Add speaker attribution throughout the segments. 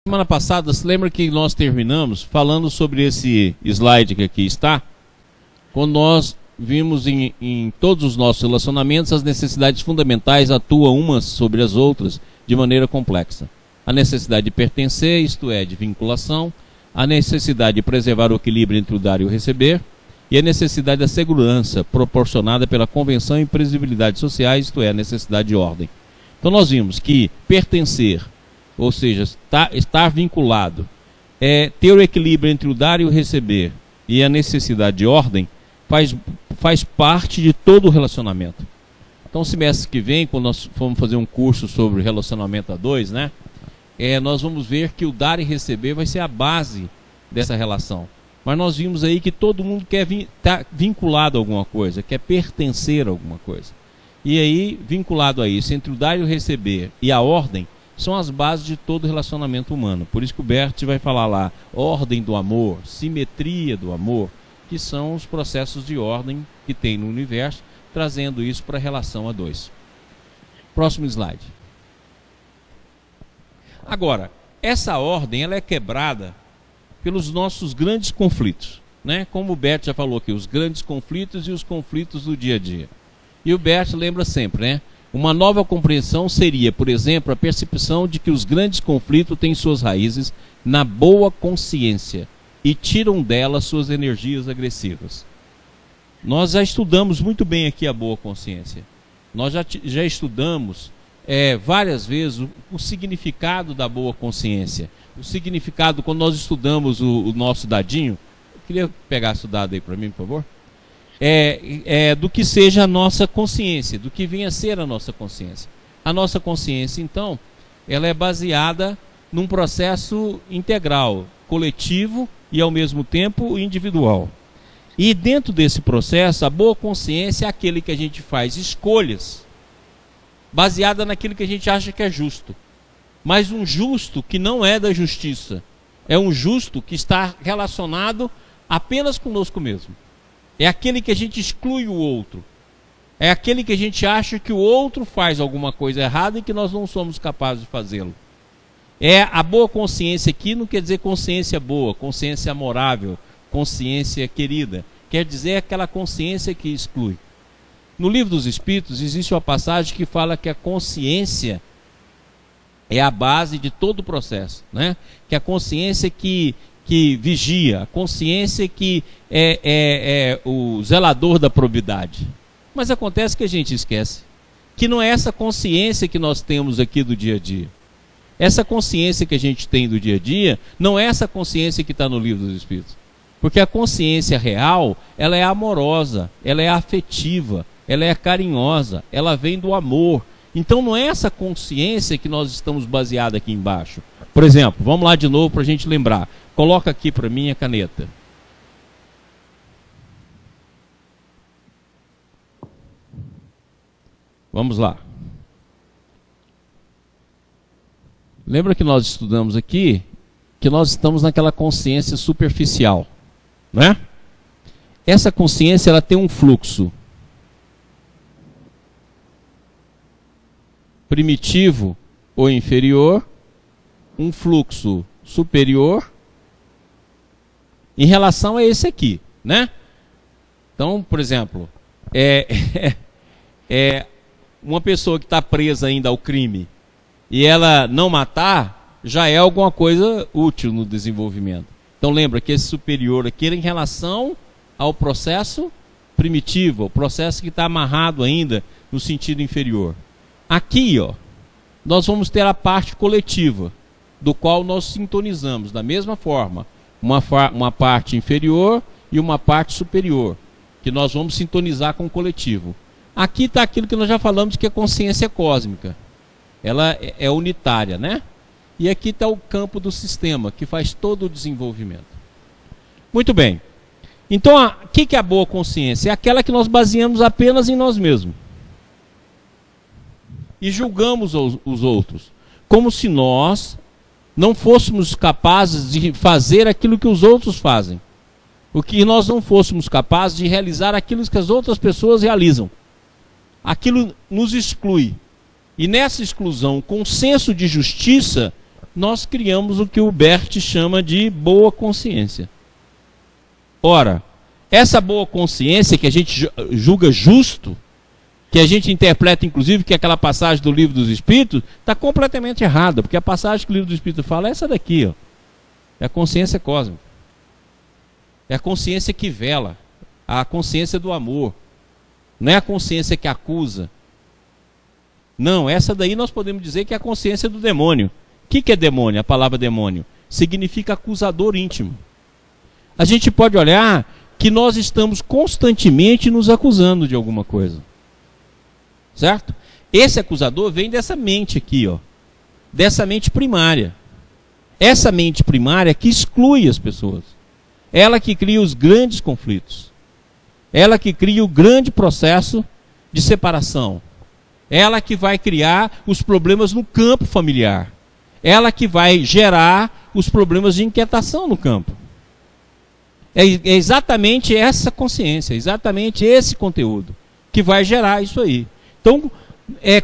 Speaker 1: Semana passada, se lembra que nós terminamos falando sobre esse slide que aqui está? Quando nós vimos em todos os nossos relacionamentos, as necessidades fundamentais atuam umas sobre as outras de maneira complexa. A necessidade de pertencer, isto é, de vinculação, a necessidade de preservar o equilíbrio entre o dar e o receber, e a necessidade da segurança proporcionada pela convenção e previsibilidade sociais, isto é, a necessidade de ordem. Então nós vimos que pertencer, ou seja, estar vinculado, ter o equilíbrio entre o dar e o receber e a necessidade de ordem, faz parte de todo o relacionamento. Então, semestre que vem, quando nós formos fazer um curso sobre relacionamento a dois, né, nós vamos ver que o dar e receber vai ser a base dessa relação. Mas nós vimos aí que todo mundo quer estar vinculado a alguma coisa, quer pertencer a alguma coisa. E aí, vinculado a isso, entre o dar e o receber e a ordem, são as bases de todo relacionamento humano. Por isso que o Bert vai falar lá, ordem do amor, simetria do amor, que são os processos de ordem que tem no universo, trazendo isso para a relação a dois. Próximo slide. Agora, essa ordem ela é quebrada pelos nossos grandes conflitos, né? Como o Bert já falou aqui, os grandes conflitos e os conflitos do dia a dia. E o Bert lembra sempre, né? Uma nova compreensão seria, por exemplo, a percepção de que os grandes conflitos têm suas raízes na boa consciência e tiram dela suas energias agressivas. Nós já estudamos muito bem aqui a boa consciência. Nós já estudamos várias vezes o significado da boa consciência. O significado, quando nós estudamos o nosso dadinho, eu queria pegar esse dado aí para mim, por favor. Do que seja a nossa consciência, do que venha a ser a nossa consciência. A nossa consciência, então, ela é baseada num processo integral, coletivo e, ao mesmo tempo, individual. E dentro desse processo, a boa consciência é aquele que a gente faz escolhas baseada naquilo que a gente acha que é justo. Mas um justo que não é da justiça. É um justo que está relacionado apenas conosco mesmo. É aquele que a gente exclui o outro. É aquele que a gente acha que o outro faz alguma coisa errada e que nós não somos capazes de fazê-lo. A boa consciência aqui não quer dizer consciência boa, consciência amorável, consciência querida. Quer dizer aquela consciência que exclui. No Livro dos Espíritos existe uma passagem que fala que a consciência é a base de todo o processo, né? Que a consciência que vigia, a consciência que é o zelador da probidade. Mas acontece que a gente esquece que não é essa consciência que nós temos aqui do dia a dia. Essa consciência que a gente tem do dia a dia não é essa consciência que está no Livro dos Espíritos. Porque a consciência real, ela é amorosa, ela é afetiva, ela é carinhosa, ela vem do amor. Então não é essa consciência que nós estamos baseados aqui embaixo. Por exemplo, vamos lá de novo para a gente lembrar. Coloca aqui para mim a caneta. Vamos lá. Lembra que nós estudamos aqui que nós estamos naquela consciência superficial, né? Essa consciência ela tem um fluxo primitivo ou inferior, um fluxo superior em relação a esse aqui, né? Então, por exemplo, uma pessoa que está presa ainda ao crime e ela não matar, já é alguma coisa útil no desenvolvimento. Então lembra que esse superior aqui era em relação ao processo primitivo, o processo que está amarrado ainda no sentido inferior. Aqui, ó, nós vamos ter a parte coletiva, do qual nós sintonizamos da mesma forma, uma parte inferior e uma parte superior, que nós vamos sintonizar com o coletivo. Aqui está aquilo que nós já falamos que é consciência cósmica. Ela é unitária, né? E aqui está o campo do sistema, que faz todo o desenvolvimento. Muito bem. Então, o que é a boa consciência? É aquela que nós baseamos apenas em nós mesmos. E julgamos os outros, como se nós não fôssemos capazes de fazer aquilo que os outros fazem. O que nós não fôssemos capazes de realizar aquilo que as outras pessoas realizam. Aquilo nos exclui. E nessa exclusão, com senso de justiça, nós criamos o que o Bert chama de boa consciência. Ora, essa boa consciência que a gente julga justo, que a gente interpreta inclusive que aquela passagem do Livro dos Espíritos está completamente errada, porque a passagem que o Livro dos Espíritos fala é essa daqui, ó. É a consciência cósmica. É a consciência que vela, a consciência do amor. Não é a consciência que acusa. Não, essa daí nós podemos dizer que é a consciência do demônio. O que é demônio? A palavra demônio significa acusador íntimo. A gente pode olhar que nós estamos constantemente nos acusando de alguma coisa. Certo? Esse acusador vem dessa mente aqui, ó. Dessa mente primária. Essa mente primária que exclui as pessoas. Ela que cria os grandes conflitos. Ela que cria o grande processo de separação. Ela que vai criar os problemas no campo familiar. Ela que vai gerar os problemas de inquietação no campo. É exatamente essa consciência, exatamente esse conteúdo que vai gerar isso aí. Então,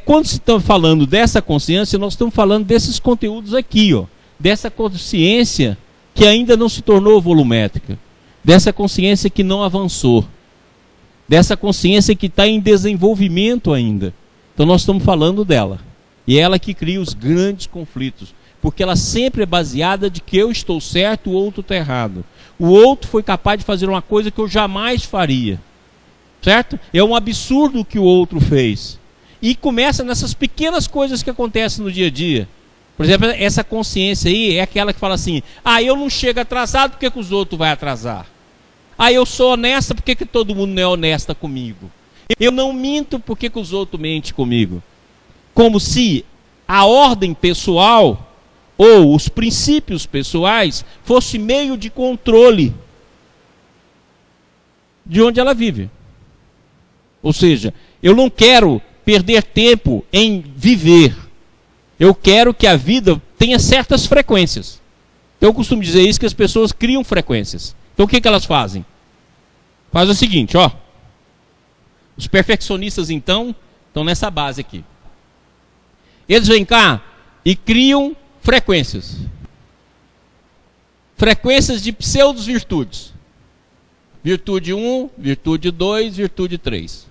Speaker 1: quando se está falando dessa consciência, nós estamos falando desses conteúdos aqui, ó, dessa consciência que ainda não se tornou volumétrica, dessa consciência que não avançou, dessa consciência que está em desenvolvimento ainda. Então nós estamos falando dela. E é ela que cria os grandes conflitos, porque ela sempre é baseada de que eu estou certo, o outro está errado. O outro foi capaz de fazer uma coisa que eu jamais faria. Certo? É um absurdo o que o outro fez. E começa nessas pequenas coisas que acontecem no dia a dia. Por exemplo, essa consciência aí é aquela que fala assim: ah, eu não chego atrasado, por que os outros vão atrasar? Ah, eu sou honesta, por que todo mundo não é honesta comigo? Eu não minto, por que os outros mentem comigo? Como se a ordem pessoal ou os princípios pessoais fosse meio de controle de onde ela vive. Ou seja, eu não quero perder tempo em viver. Eu quero que a vida tenha certas frequências. Então eu costumo dizer isso, que as pessoas criam frequências. Então o que elas fazem? Faz o seguinte, ó. Os perfeccionistas então estão nessa base aqui. Eles vêm cá e criam frequências. Frequências de pseudo-virtudes. Virtude 1, virtude 2, virtude 3.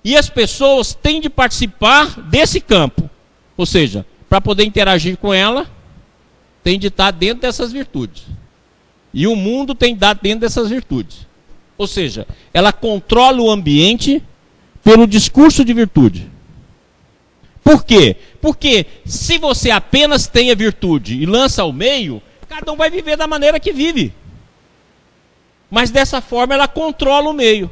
Speaker 1: E as pessoas têm de participar desse campo. Ou seja, para poder interagir com ela, tem de estar dentro dessas virtudes. E o mundo tem de estar dentro dessas virtudes. Ou seja, ela controla o ambiente pelo discurso de virtude. Por quê? Porque se você apenas tem a virtude e lança ao meio, cada um vai viver da maneira que vive. Mas dessa forma ela controla o meio.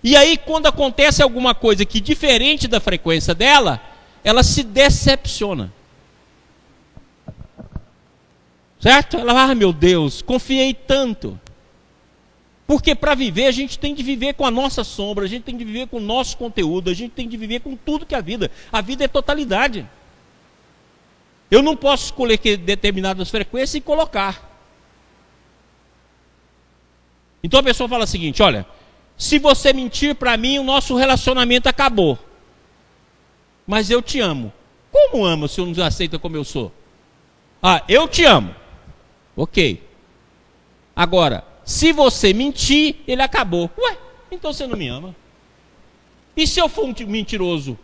Speaker 1: E aí quando acontece alguma coisa que diferente da frequência dela, ela se decepciona. Certo? Ela fala, ah, meu Deus, confiei tanto. Porque para viver a gente tem de viver com a nossa sombra, a gente tem de viver com o nosso conteúdo, a gente tem de viver com tudo que é a vida. A vida é totalidade. Eu não posso escolher determinadas frequências e colocar. Então a pessoa fala o seguinte, olha, se você mentir para mim, o nosso relacionamento acabou. Mas eu te amo. Como amo se eu não aceita como eu sou? Ah, eu te amo. Ok. Agora, se você mentir, ele acabou. Ué, então você não me ama. E se eu for um mentiroso?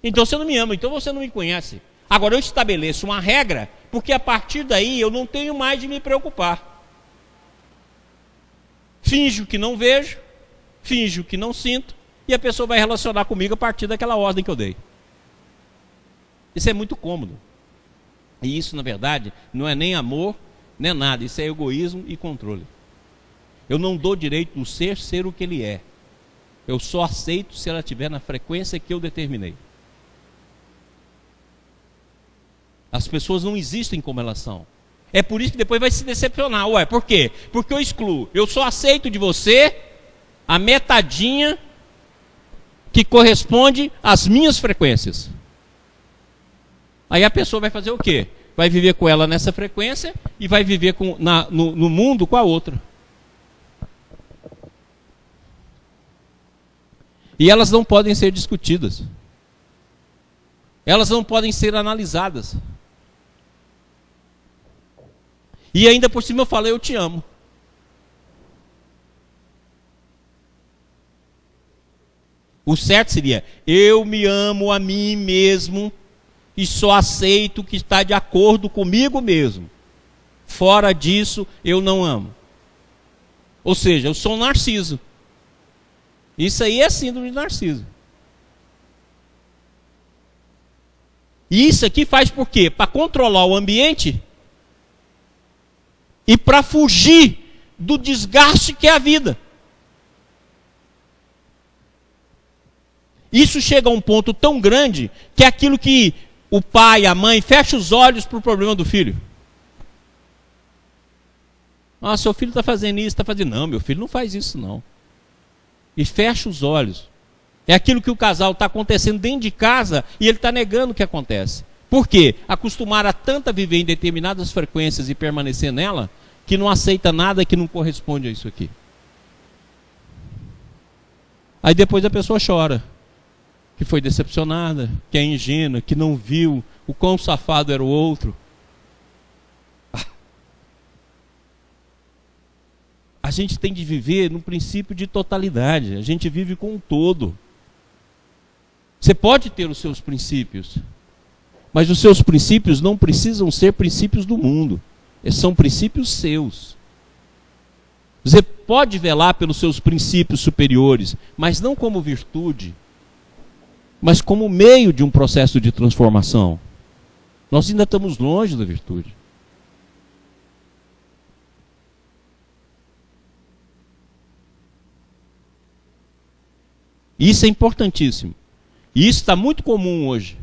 Speaker 1: Então você não me ama, então você não me conhece. Agora eu estabeleço uma regra, porque a partir daí eu não tenho mais de me preocupar. Finjo que não vejo, finjo que não sinto, e a pessoa vai relacionar comigo a partir daquela ordem que eu dei. Isso é muito cômodo. E isso, na verdade, não é nem amor, nem nada. Isso é egoísmo e controle. Eu não dou direito do ser o que ele é. Eu só aceito se ela estiver na frequência que eu determinei. As pessoas não existem como elas são. É por isso que depois vai se decepcionar. Ué, por quê? Porque eu excluo. Eu só aceito de você a metadinha que corresponde às minhas frequências. Aí a pessoa vai fazer o quê? Vai viver com ela nessa frequência e vai viver no mundo com a outra. E elas não podem ser discutidas. Elas não podem ser analisadas. E ainda por cima eu falei, eu te amo. O certo seria, eu me amo a mim mesmo e só aceito o que está de acordo comigo mesmo. Fora disso, eu não amo. Ou seja, eu sou um narciso. Isso aí é síndrome de narciso. E isso aqui faz por quê? Para controlar o ambiente e para fugir do desgaste que é a vida. Isso chega a um ponto tão grande que é aquilo que o pai, a mãe, fecha os olhos para o problema do filho. Ah, seu filho está fazendo isso, está fazendo... Não, meu filho não faz isso não. E fecha os olhos. É aquilo que o casal está acontecendo dentro de casa e ele está negando o que acontece. Por quê? Acostumaram a tanto a viver em determinadas frequências e permanecer nela, que não aceita nada que não corresponde a isso aqui. Aí depois a pessoa chora. Que foi decepcionada, que é ingênua, que não viu o quão safado era o outro. A gente tem de viver no princípio de totalidade. A gente vive com um todo. Você pode ter os seus princípios, mas os seus princípios não precisam ser princípios do mundo. São princípios seus. Você pode velar pelos seus princípios superiores, mas não como virtude, mas como meio de um processo de transformação. Nós ainda estamos longe da virtude. Isso é importantíssimo. E isso está muito comum hoje.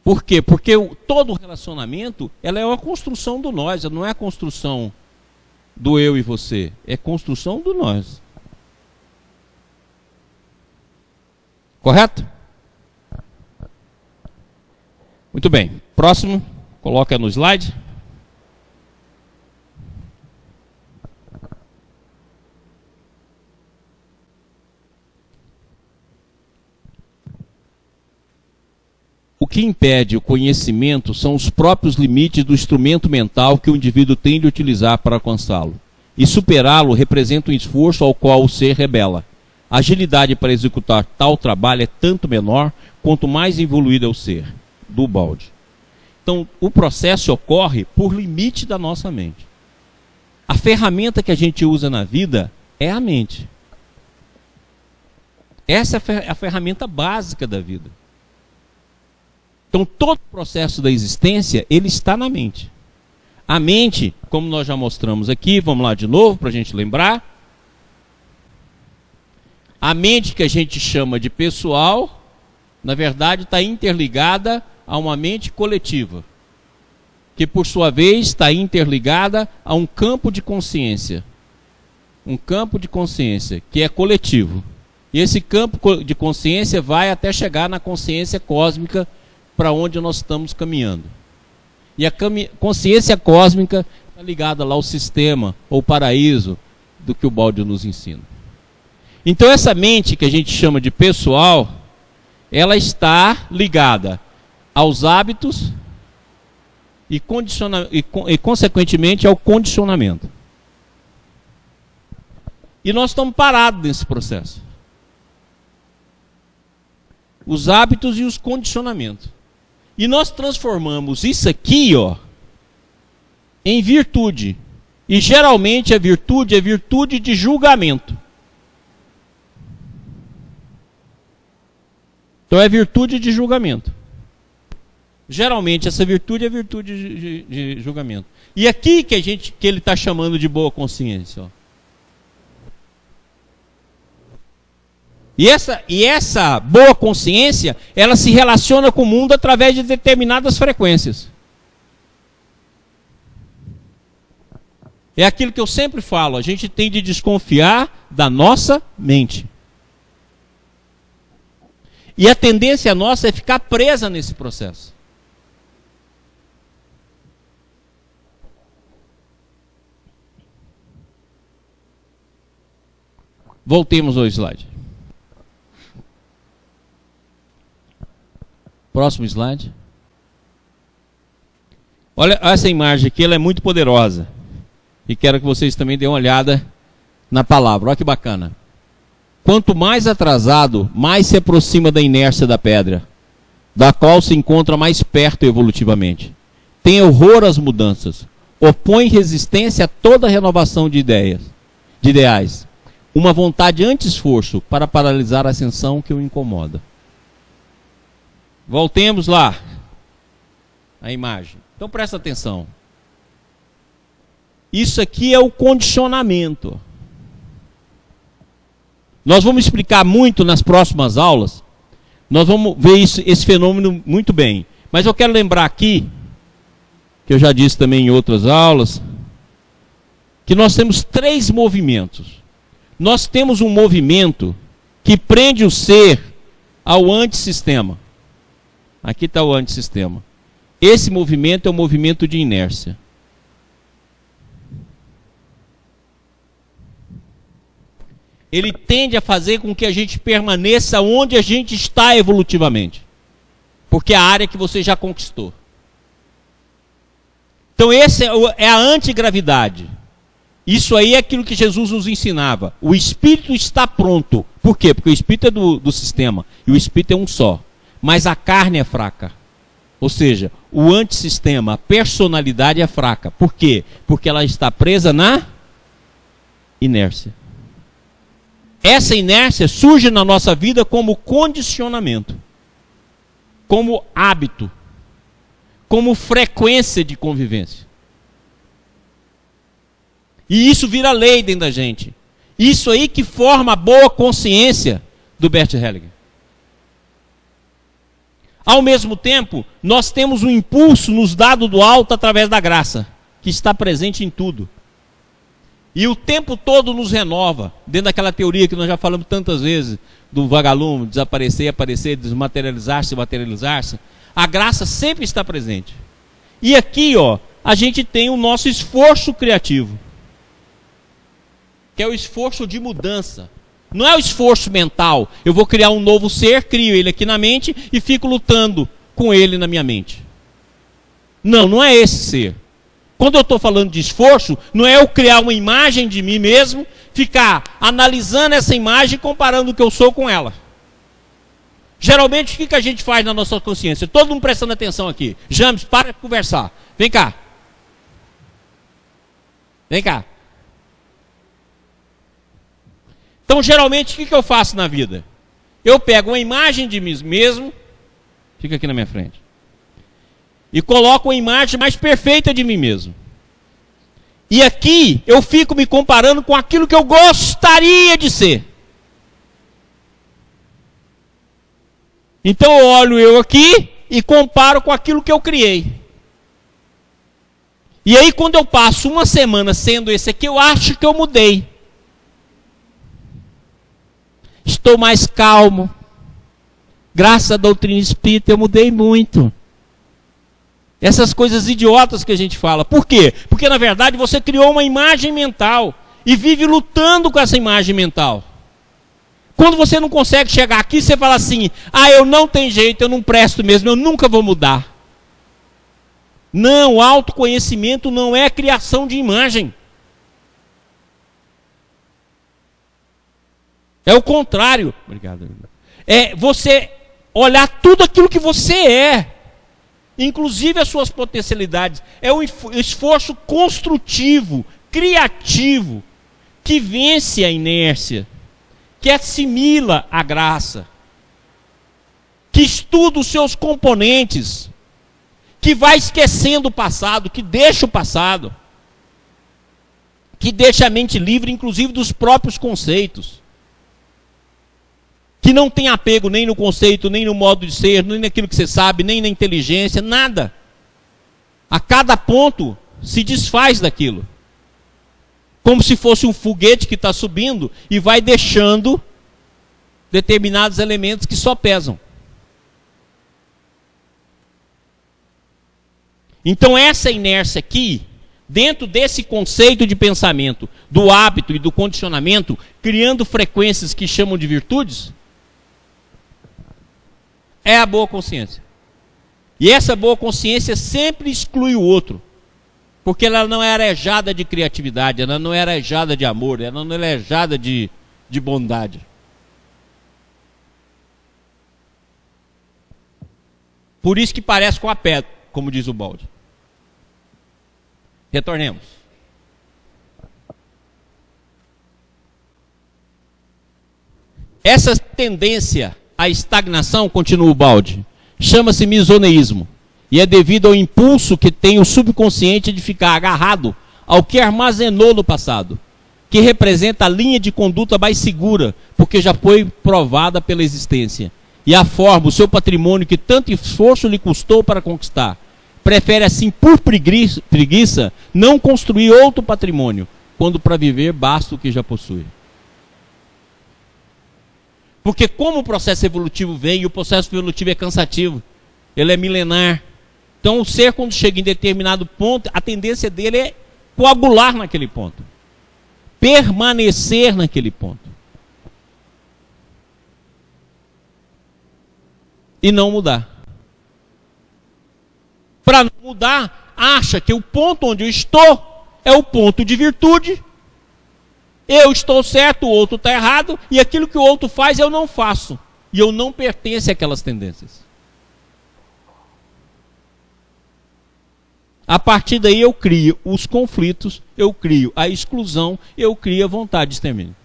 Speaker 1: Por quê? Porque todo relacionamento ela é uma construção do nós, não é a construção do eu e você, é construção do nós. Correto? Muito bem. Próximo, coloca no slide. O que impede o conhecimento são os próprios limites do instrumento mental que o indivíduo tem de utilizar para alcançá-lo. E superá-lo representa um esforço ao qual o ser rebela. A agilidade para executar tal trabalho é tanto menor quanto mais evoluído é o ser, do balde. Então, o processo ocorre por limite da nossa mente. A ferramenta que a gente usa na vida é a mente. Essa é a ferramenta básica da vida. Então, todo o processo da existência, ele está na mente. A mente, como nós já mostramos aqui, vamos lá de novo para a gente lembrar. A mente que a gente chama de pessoal, na verdade está interligada a uma mente coletiva, que por sua vez está interligada a um campo de consciência. Um campo de consciência que é coletivo. E esse campo de consciência vai até chegar na consciência cósmica para onde nós estamos caminhando. E a consciência cósmica está ligada lá ao sistema, ou paraíso, do que o Baldi nos ensina. Então essa mente que a gente chama de pessoal, ela está ligada aos hábitos e consequentemente ao condicionamento. E nós estamos parados nesse processo. Os hábitos e os condicionamentos. E nós transformamos isso aqui, ó, em virtude. E geralmente a virtude é virtude de julgamento. Então é virtude de julgamento. Geralmente essa virtude é virtude de julgamento. E aqui que ele está chamando de boa consciência. Ó. E essa boa consciência, ela se relaciona com o mundo através de determinadas frequências. É aquilo que eu sempre falo, a gente tem de desconfiar da nossa mente. E a tendência nossa é ficar presa nesse processo. Voltemos ao slide. Próximo slide. Olha essa imagem aqui, ela é muito poderosa. E quero que vocês também deem uma olhada na palavra. Olha que bacana. Quanto mais atrasado, mais se aproxima da inércia da pedra, da qual se encontra mais perto evolutivamente. Tem horror às mudanças. Opõe resistência a toda renovação de ideais. Uma vontade anti-esforço para paralisar a ascensão que o incomoda. Voltemos lá. A imagem. Então presta atenção. Isso aqui é o condicionamento. Nós vamos explicar muito nas próximas aulas. Nós vamos ver esse fenômeno muito bem. Mas eu quero lembrar aqui, que eu já disse também em outras aulas, que nós temos 3 movimentos. Nós temos um movimento que prende o ser ao antissistema. Aqui está o antissistema. Esse movimento é o movimento de inércia. Ele tende a fazer com que a gente permaneça onde a gente está evolutivamente. Porque é a área que você já conquistou. Então esse é a antigravidade. Isso aí é aquilo que Jesus nos ensinava. O espírito está pronto. Por quê? Porque o espírito é do sistema. E o espírito é um só. Mas a carne é fraca. Ou seja, o antissistema, a personalidade é fraca. Por quê? Porque ela está presa na inércia. Essa inércia surge na nossa vida como condicionamento, como hábito, como frequência de convivência. E isso vira lei dentro da gente. Isso aí que forma a boa consciência do Bert Hellinger. Ao mesmo tempo, nós temos um impulso nos dado do alto através da graça, que está presente em tudo. E o tempo todo nos renova, dentro daquela teoria que nós já falamos tantas vezes, do vagalume, desaparecer, aparecer, desmaterializar-se, materializar-se. A graça sempre está presente. E aqui, ó, a gente tem o nosso esforço criativo, que é o esforço de mudança. Não é o esforço mental. Eu vou criar um novo ser, crio ele aqui na mente e fico lutando com ele na minha mente. Não, não é esse ser. Quando eu estou falando de esforço, não é eu criar uma imagem de mim mesmo, ficar analisando essa imagem e comparando o que eu sou com ela. Geralmente, o que a gente faz na nossa consciência? Todo mundo prestando atenção aqui. James, para de conversar. Vem cá. Vem cá. Então, geralmente, o que eu faço na vida? Eu pego uma imagem de mim mesmo, fica aqui na minha frente, e coloco uma imagem mais perfeita de mim mesmo. E aqui eu fico me comparando com aquilo que eu gostaria de ser. Então eu olho eu aqui e comparo com aquilo que eu criei. E aí quando eu passo uma semana sendo esse aqui, eu acho que eu mudei. Estou mais calmo. Graças à doutrina espírita eu mudei muito. Essas coisas idiotas que a gente fala. Por quê? Porque na verdade você criou uma imagem mental e vive lutando com essa imagem mental. Quando você não consegue chegar aqui, você fala assim: ah, eu não tenho jeito, eu não presto mesmo, eu nunca vou mudar. Não, autoconhecimento não é criação de imagem. É o contrário. Obrigado. É você olhar tudo aquilo que você é, inclusive as suas potencialidades. É um esforço construtivo, criativo, que vence a inércia, que assimila a graça, que estuda os seus componentes, que vai esquecendo o passado, que deixa o passado, que deixa a mente livre, inclusive dos próprios conceitos, que não tem apego nem no conceito, nem no modo de ser, nem naquilo que você sabe, nem na inteligência, nada. A cada ponto se desfaz daquilo. Como se fosse um foguete que está subindo e vai deixando determinados elementos que só pesam. Então essa inércia aqui, dentro desse conceito de pensamento, do hábito e do condicionamento, criando frequências que chamam de virtudes, é a boa consciência. E essa boa consciência sempre exclui o outro. Porque ela não é arejada de criatividade, ela não é arejada de amor, ela não é arejada de bondade. Por isso que parece com a pedra, como diz o balde. Retornemos. Essa tendência à estagnação, continua o balde, chama-se misoneísmo. E é devido ao impulso que tem o subconsciente de ficar agarrado ao que armazenou no passado, que representa a linha de conduta mais segura, porque já foi provada pela existência. E a forma, o seu patrimônio que tanto esforço lhe custou para conquistar. Prefere assim, por preguiça, não construir outro patrimônio, quando para viver basta o que já possui. Porque como o processo evolutivo vem, e o processo evolutivo é cansativo, ele é milenar. Então o ser, quando chega em determinado ponto, a tendência dele é coagular naquele ponto. Permanecer naquele ponto. E não mudar. Para não mudar, acha que o ponto onde eu estou é o ponto de virtude. Eu estou certo, o outro está errado, e aquilo que o outro faz eu não faço. E eu não pertenço àquelas tendências. A partir daí eu crio os conflitos, eu crio a exclusão, eu crio a vontade de extermínio.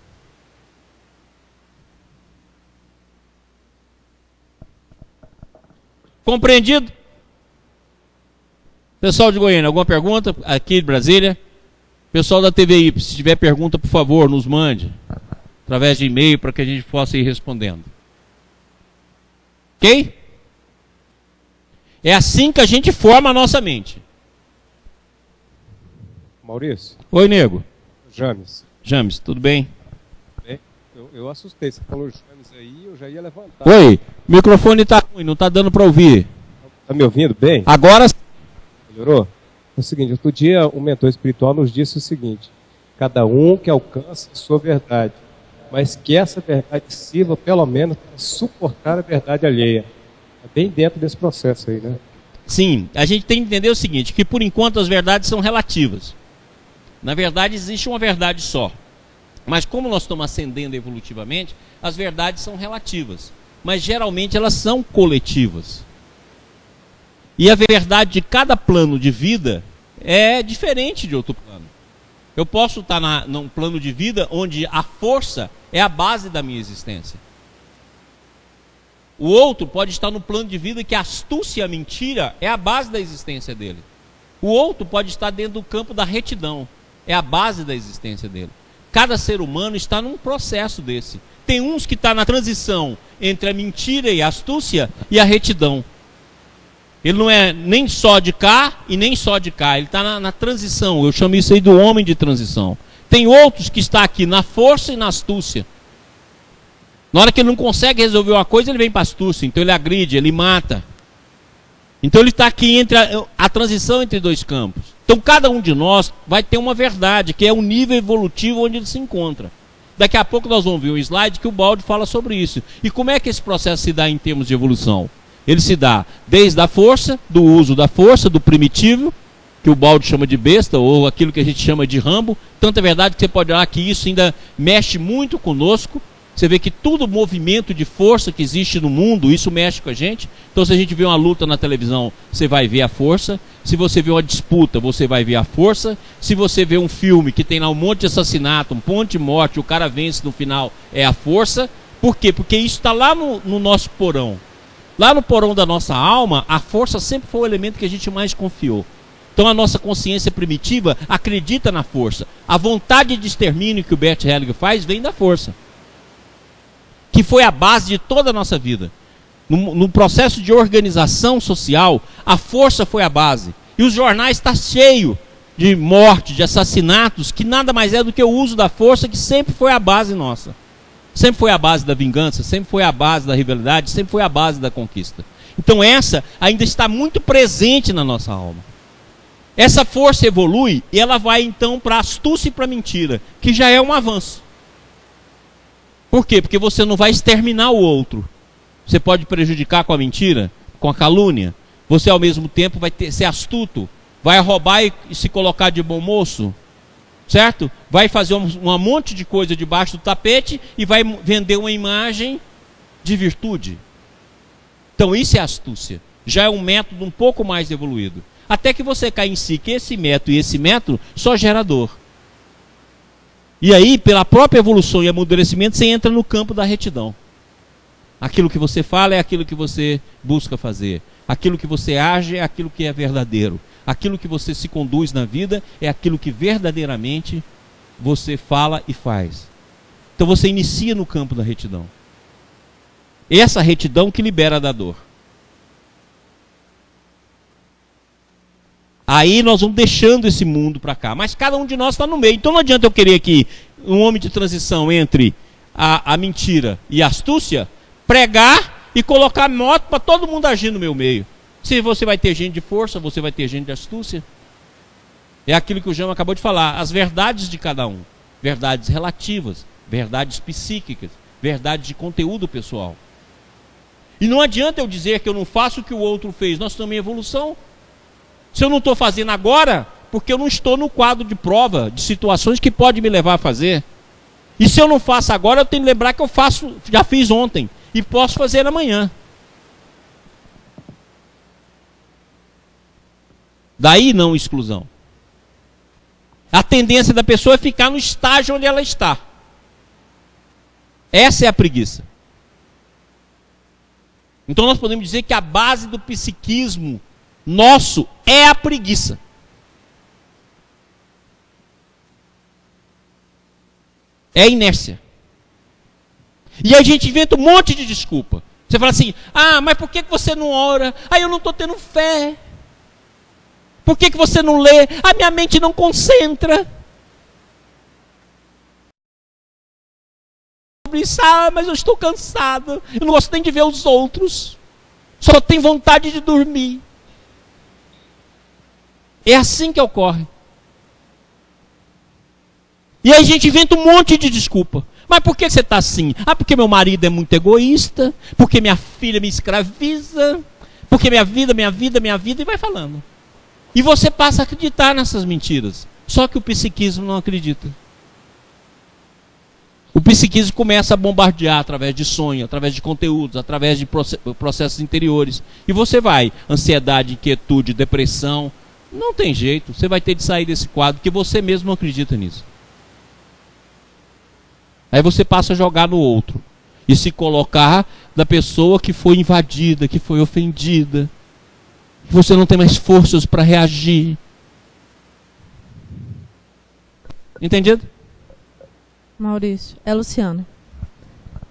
Speaker 1: Compreendido? Pessoal de Goiânia, alguma pergunta? Aqui de Brasília? Pessoal da TVI, se tiver pergunta, por favor, nos mande. Através de e-mail, para que a gente possa ir respondendo. Ok? É assim que a gente forma a nossa mente.
Speaker 2: Maurício?
Speaker 1: Oi, nego.
Speaker 2: James.
Speaker 1: James, tudo bem?
Speaker 2: Bem, eu assustei, você falou James aí, eu já ia levantar.
Speaker 1: Oi, o microfone está ruim, não está dando para ouvir.
Speaker 2: Tá me ouvindo bem?
Speaker 1: Agora...
Speaker 2: Melhorou? É o seguinte, outro dia um mentor espiritual nos disse o seguinte: cada um que alcança a sua verdade, mas que essa verdade sirva pelo menos para suportar a verdade alheia. É bem dentro desse processo aí, né?
Speaker 1: Sim, a gente tem que entender o seguinte, que por enquanto as verdades são relativas. Na verdade existe uma verdade só. Mas como nós estamos ascendendo evolutivamente, as verdades são relativas. Mas geralmente elas são coletivas. E a verdade de cada plano de vida é diferente de outro plano. Eu posso estar num plano de vida onde a força é a base da minha existência. O outro pode estar no plano de vida que a astúcia e a mentira é a base da existência dele. O outro pode estar dentro do campo da retidão. É a base da existência dele. Cada ser humano está num processo desse. Tem uns que estão na transição entre a mentira e a astúcia e a retidão. Ele não é nem só de cá e nem só de cá. Ele está na transição. Eu chamo isso aí do homem de transição. Tem outros que estão aqui na força e na astúcia. Na hora que ele não consegue resolver uma coisa, ele vem para a astúcia. Então ele agride, ele mata. Então ele está aqui entre a transição entre dois campos. Então cada um de nós vai ter uma verdade, que é o nível evolutivo onde ele se encontra. Daqui a pouco nós vamos ver um slide que o Balde fala sobre isso. E como é que esse processo se dá em termos de evolução? Ele se dá desde a força, do uso da força, do primitivo, que o Balde chama de besta, ou aquilo que a gente chama de Rambo. Tanta verdade que você pode olhar que isso ainda mexe muito conosco. Você vê que todo movimento de força que existe no mundo, isso mexe com a gente. Então se a gente vê uma luta na televisão, você vai ver a força. Se você vê uma disputa, você vai ver a força. Se você vê um filme que tem lá um monte de assassinato, um monte de morte, o cara vence no final, é a força. Por quê? Porque isso está lá no nosso porão. Lá no porão da nossa alma, a força sempre foi o elemento que a gente mais confiou. Então a nossa consciência primitiva acredita na força. A vontade de extermínio que o Bert Hellinger faz vem da força, que foi a base de toda a nossa vida. No processo de organização social, a força foi a base. E os jornais estão cheios de morte, de assassinatos, que nada mais é do que o uso da força, que sempre foi a base nossa. Sempre foi a base da vingança, sempre foi a base da rivalidade, sempre foi a base da conquista. Então essa ainda está muito presente na nossa alma. Essa força evolui e ela vai então para a astúcia e para a mentira, que já é um avanço. Por quê? Porque você não vai exterminar o outro. Você pode prejudicar com a mentira, com a calúnia. Você ao mesmo tempo vai ser astuto, vai roubar e se colocar de bom moço, certo? Vai fazer um monte de coisa debaixo do tapete e vai vender uma imagem de virtude. Então isso é astúcia. Já é um método um pouco mais evoluído. Até que você cai em si que esse método e esse método só gera dor. E aí, pela própria evolução e amadurecimento, você entra no campo da retidão. Aquilo que você fala é aquilo que você busca fazer. Aquilo que você age é aquilo que é verdadeiro. Aquilo que você se conduz na vida é aquilo que verdadeiramente você fala e faz. Então você inicia no campo da retidão. Essa retidão que libera da dor. Aí nós vamos deixando esse mundo para cá. Mas cada um de nós está no meio. Então não adianta eu querer que um homem de transição entre a mentira e a astúcia, pregar e colocar moto para todo mundo agir no meu meio. Se você vai ter gente de força, você vai ter gente de astúcia. É aquilo que o Jama acabou de falar. As verdades de cada um. Verdades relativas. Verdades psíquicas. Verdades de conteúdo pessoal. E não adianta eu dizer que eu não faço o que o outro fez. Nós estamos em evolução. Se eu não estou fazendo agora, porque eu não estou no quadro de prova de situações que pode me levar a fazer. E se eu não faço agora, eu tenho que lembrar que eu faço, já fiz ontem e posso fazer amanhã. Daí não exclusão. A tendência da pessoa é ficar no estágio onde ela está. Essa é a preguiça. Então nós podemos dizer que a base do psiquismo nosso é a preguiça. É a inércia. E a gente inventa um monte de desculpa. Você fala assim, mas por que você não ora? Eu não estou tendo fé. Por que você não lê? Minha mente não concentra. Mas eu estou cansado. Eu não gosto nem de ver os outros. Só tenho vontade de dormir. É assim que ocorre. E aí a gente inventa um monte de desculpa. Mas por que você está assim? Porque meu marido é muito egoísta. Porque minha filha me escraviza. Porque minha vida, e vai falando. E você passa a acreditar nessas mentiras. Só que o psiquismo não acredita. O psiquismo começa a bombardear através de sonho, através de conteúdos, através de processos interiores. E você vai, ansiedade, inquietude, depressão. Não tem jeito, você vai ter de sair desse quadro, porque você mesmo não acredita nisso. Aí você passa a jogar no outro. E se colocar da pessoa que foi invadida, que foi ofendida. Você não tem mais forças para reagir. Entendido?
Speaker 3: Maurício, é Luciano.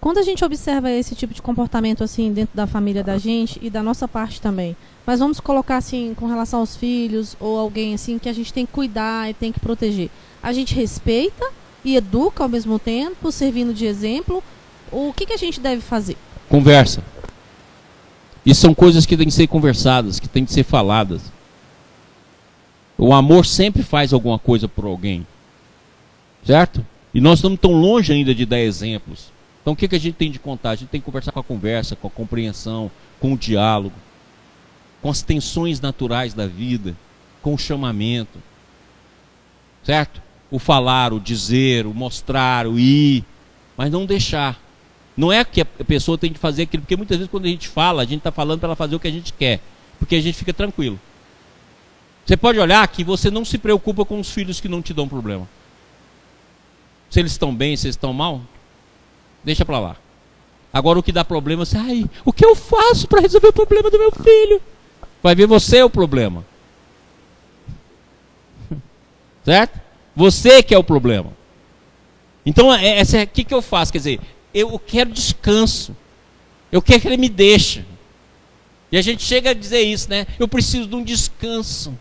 Speaker 3: Quando a gente observa esse tipo de comportamento assim dentro da família da gente e da nossa parte também, mas vamos colocar assim com relação aos filhos ou alguém assim que a gente tem que cuidar e tem que proteger. A gente respeita e educa ao mesmo tempo, servindo de exemplo. O que a gente deve fazer?
Speaker 1: Conversa. E são coisas que têm que ser conversadas, que têm que ser faladas. O amor sempre faz alguma coisa por alguém. Certo? E nós estamos tão longe ainda de dar exemplos. Então o que a gente tem de contar? A gente tem que conversar com a conversa, com a compreensão, com o diálogo, com as tensões naturais da vida, com o chamamento. Certo? O falar, o dizer, o mostrar, o ir, mas não deixar. Não é que a pessoa tem que fazer aquilo, porque muitas vezes quando a gente fala, a gente está falando para ela fazer o que a gente quer, porque a gente fica tranquilo. Você pode olhar que você não se preocupa com os filhos que não te dão problema. Se eles estão bem, se eles estão mal, deixa para lá. Agora o que dá problema, você, o que eu faço para resolver o problema do meu filho? Vai ver você é o problema. Certo? Você que é o problema. Então, o que eu faço? Quer dizer, eu quero descanso. Eu quero que ele me deixe. E a gente chega a dizer isso, né? Eu preciso de um descanso.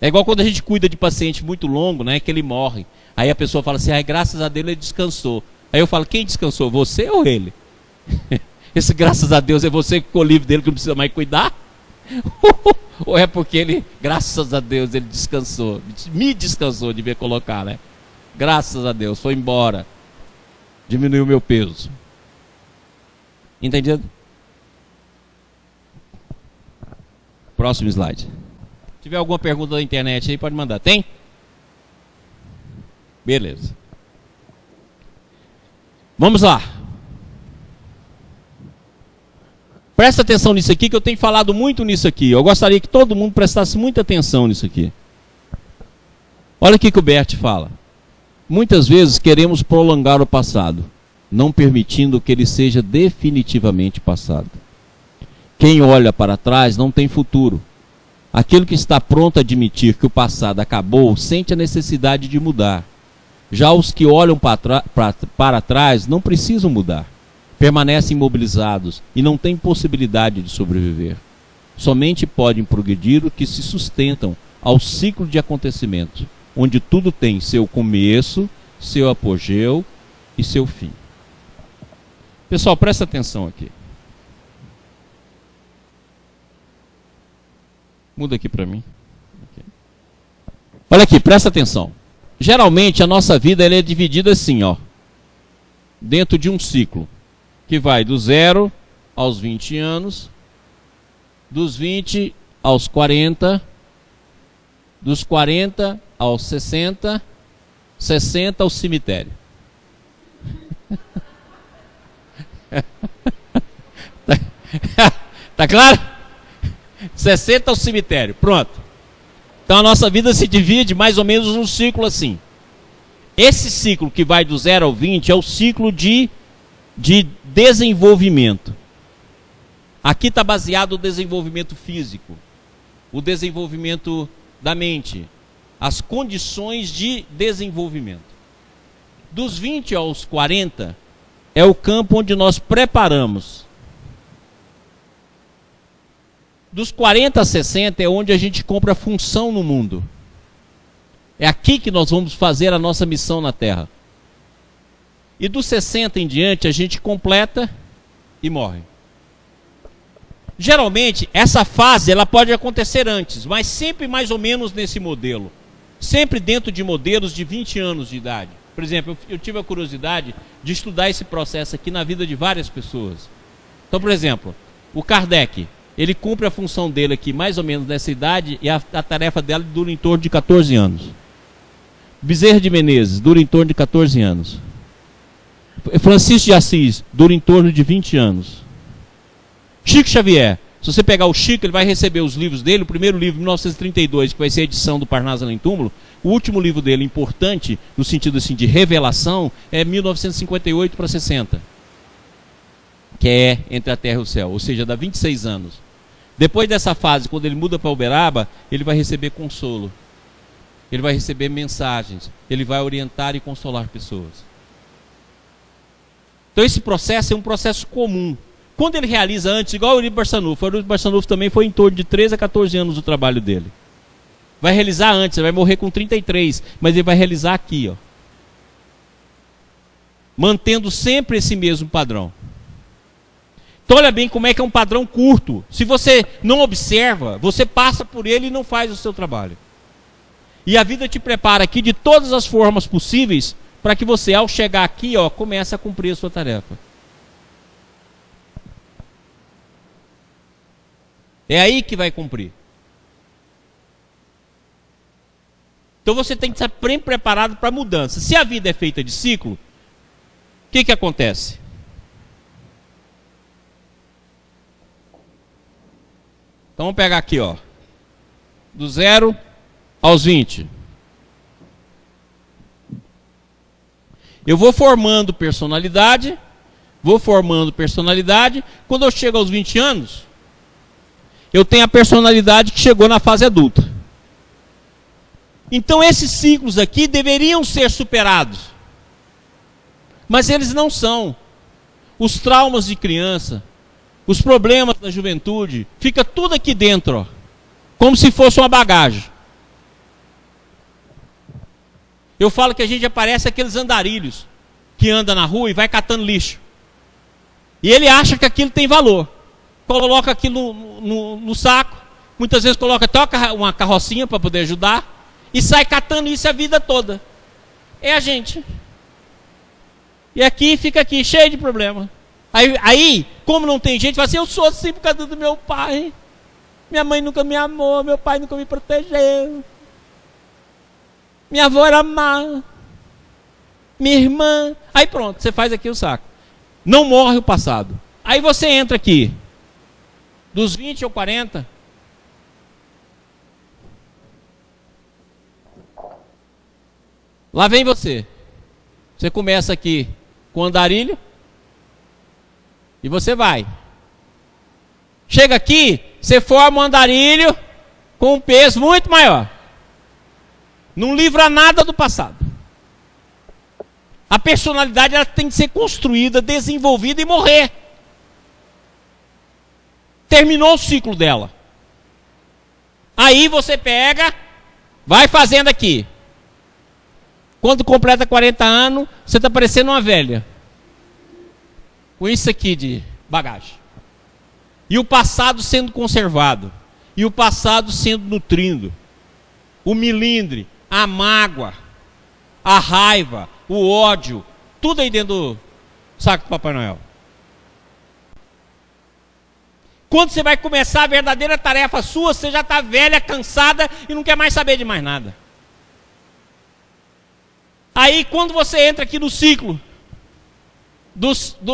Speaker 1: É igual quando a gente cuida de paciente muito longo, né? Que ele morre. Aí a pessoa fala assim, graças a Deus ele descansou. Aí eu falo, quem descansou? Você ou ele? Esse graças a Deus é você que ficou livre dele, que não precisa mais cuidar? Ou é porque ele, graças a Deus, ele descansou? Me descansou, devia colocar, né? Graças a Deus, foi embora. Diminuiu o meu peso. Entendido? Próximo slide. Se tiver alguma pergunta da internet aí, pode mandar. Tem? Beleza. Vamos lá. Presta atenção nisso aqui, que eu tenho falado muito nisso aqui. Eu gostaria que todo mundo prestasse muita atenção nisso aqui. Olha o que o Bert fala. Muitas vezes queremos prolongar o passado, não permitindo que ele seja definitivamente passado. Quem olha para trás não tem futuro. Aquele que está pronto a admitir que o passado acabou sente a necessidade de mudar. Já os que olham para trás não precisam mudar. Permanecem imobilizados e não têm possibilidade de sobreviver. Somente podem progredir os que se sustentam ao ciclo de acontecimentos, onde tudo tem seu começo, seu apogeu e seu fim. Pessoal, presta atenção aqui. Muda aqui para mim. Aqui. Olha aqui, presta atenção. Geralmente a nossa vida ela é dividida assim, ó, dentro de um ciclo, que vai do 0 aos 20 anos, dos 20 aos 40, dos 40 aos 60, 60 ao cemitério. Tá claro? 60 ao cemitério, pronto. Então a nossa vida se divide mais ou menos num ciclo assim. Esse ciclo que vai do 0 ao 20 é o ciclo de desenvolvimento. Aqui está baseado o desenvolvimento físico, o desenvolvimento da mente, as condições de desenvolvimento. Dos 20 aos 40 é o campo onde nós preparamos. Dos 40 a 60 é onde a gente compra função no mundo. É aqui que nós vamos fazer a nossa missão na Terra. E dos 60 em diante a gente completa e morre. Geralmente essa fase ela pode acontecer antes, mas sempre mais ou menos nesse modelo. Sempre dentro de modelos de 20 anos de idade. Por exemplo, eu tive a curiosidade de estudar esse processo aqui na vida de várias pessoas. Então, por exemplo, o Kardec, ele cumpre a função dele aqui mais ou menos nessa idade e a tarefa dela dura em torno de 14 anos. Bezerra de Menezes dura em torno de 14 anos. Francisco de Assis dura em torno de 20 anos. Chico Xavier, se você pegar o Chico, ele vai receber os livros dele. O primeiro livro, 1932, que vai ser a edição do Parnaso Além Túmulo. O último livro dele, importante, no sentido assim de revelação, é 1958 para 60. Que é Entre a Terra e o Céu, ou seja, dá 26 anos. Depois dessa fase, quando ele muda para Uberaba, ele vai receber consolo. Ele vai receber mensagens. Ele vai orientar e consolar pessoas. Então esse processo é um processo comum. Quando ele realiza antes, igual o Eurico Barçanufo. O Eurico Barçanufo também foi em torno de 13 a 14 anos o trabalho dele. Vai realizar antes, ele vai morrer com 33, mas ele vai realizar aqui, ó. Mantendo sempre esse mesmo padrão. Então olha bem como é que é um padrão curto. Se você não observa, você passa por ele e não faz o seu trabalho. E a vida te prepara aqui de todas as formas possíveis para que você, ao chegar aqui, ó, comece a cumprir a sua tarefa. É aí que vai cumprir. Então você tem que estar bem preparado para a mudança. Se a vida é feita de ciclo, o que acontece? Então vamos pegar aqui, ó, do 0 aos 20. Eu vou formando personalidade. Quando eu chego aos 20 anos, eu tenho a personalidade que chegou na fase adulta. Então esses ciclos aqui deveriam ser superados. Mas eles não são. Os traumas de criança, os problemas da juventude, fica tudo aqui dentro, ó, como se fosse uma bagagem. Eu falo que a gente aparece aqueles andarilhos que anda na rua e vai catando lixo. E ele acha que aquilo tem valor. Coloca aquilo no saco, muitas vezes coloca até uma carrocinha para poder ajudar, e sai catando isso a vida toda. É a gente. E aqui fica aqui, cheio de problema. Aí, como não tem gente, fala assim, eu sou assim por causa do meu pai. Minha mãe nunca me amou, meu pai nunca me protegeu. Minha avó era má. Minha irmã. Aí pronto, você faz aqui o saco. Não morre o passado. Aí você entra aqui, dos 20 ou 40. Lá vem você. Você começa aqui com o andarilho. E você vai. Chega aqui, você forma um andarilho com um peso muito maior. Não livra nada do passado. A personalidade ela tem que ser construída, desenvolvida e morrer. Terminou o ciclo dela. Aí você pega, vai fazendo aqui. Quando completa 40 anos, você está parecendo uma velha. Com isso aqui de bagagem. E o passado sendo conservado. E o passado sendo nutrindo. O milindre, a mágoa, a raiva, o ódio, tudo aí dentro do saco do Papai Noel. Quando você vai começar a verdadeira tarefa sua, você já está velha, cansada e não quer mais saber de mais nada. Aí quando você entra aqui no ciclo dos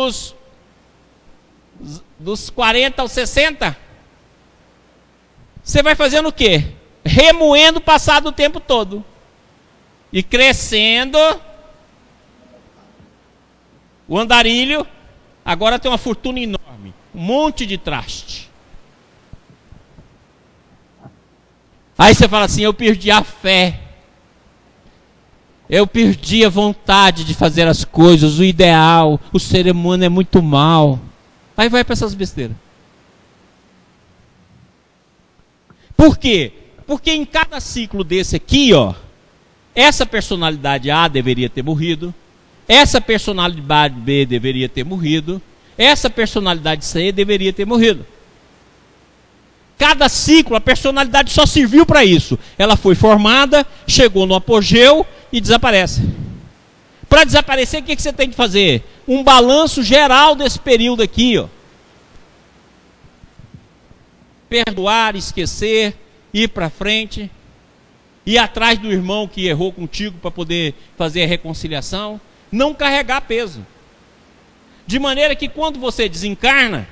Speaker 1: 40 aos 60, você vai fazendo o quê? Remoendo o passado o tempo todo. E crescendo. O andarilho agora tem uma fortuna enorme. Um monte de traste. Aí você fala assim, eu perdi a fé. Eu perdi a vontade de fazer as coisas, o ideal, o ser humano é muito mal. Aí vai para essas besteiras. Por quê? Porque em cada ciclo desse aqui, ó, essa personalidade A deveria ter morrido, essa personalidade B deveria ter morrido, essa personalidade C deveria ter morrido. Cada ciclo, a personalidade só serviu para isso. Ela foi formada, chegou no apogeu e desaparece. Para desaparecer, o que você tem que fazer? Um balanço geral desse período aqui, ó. Perdoar, esquecer, ir para frente, ir atrás do irmão que errou contigo para poder fazer a reconciliação, não carregar peso. De maneira que quando você desencarna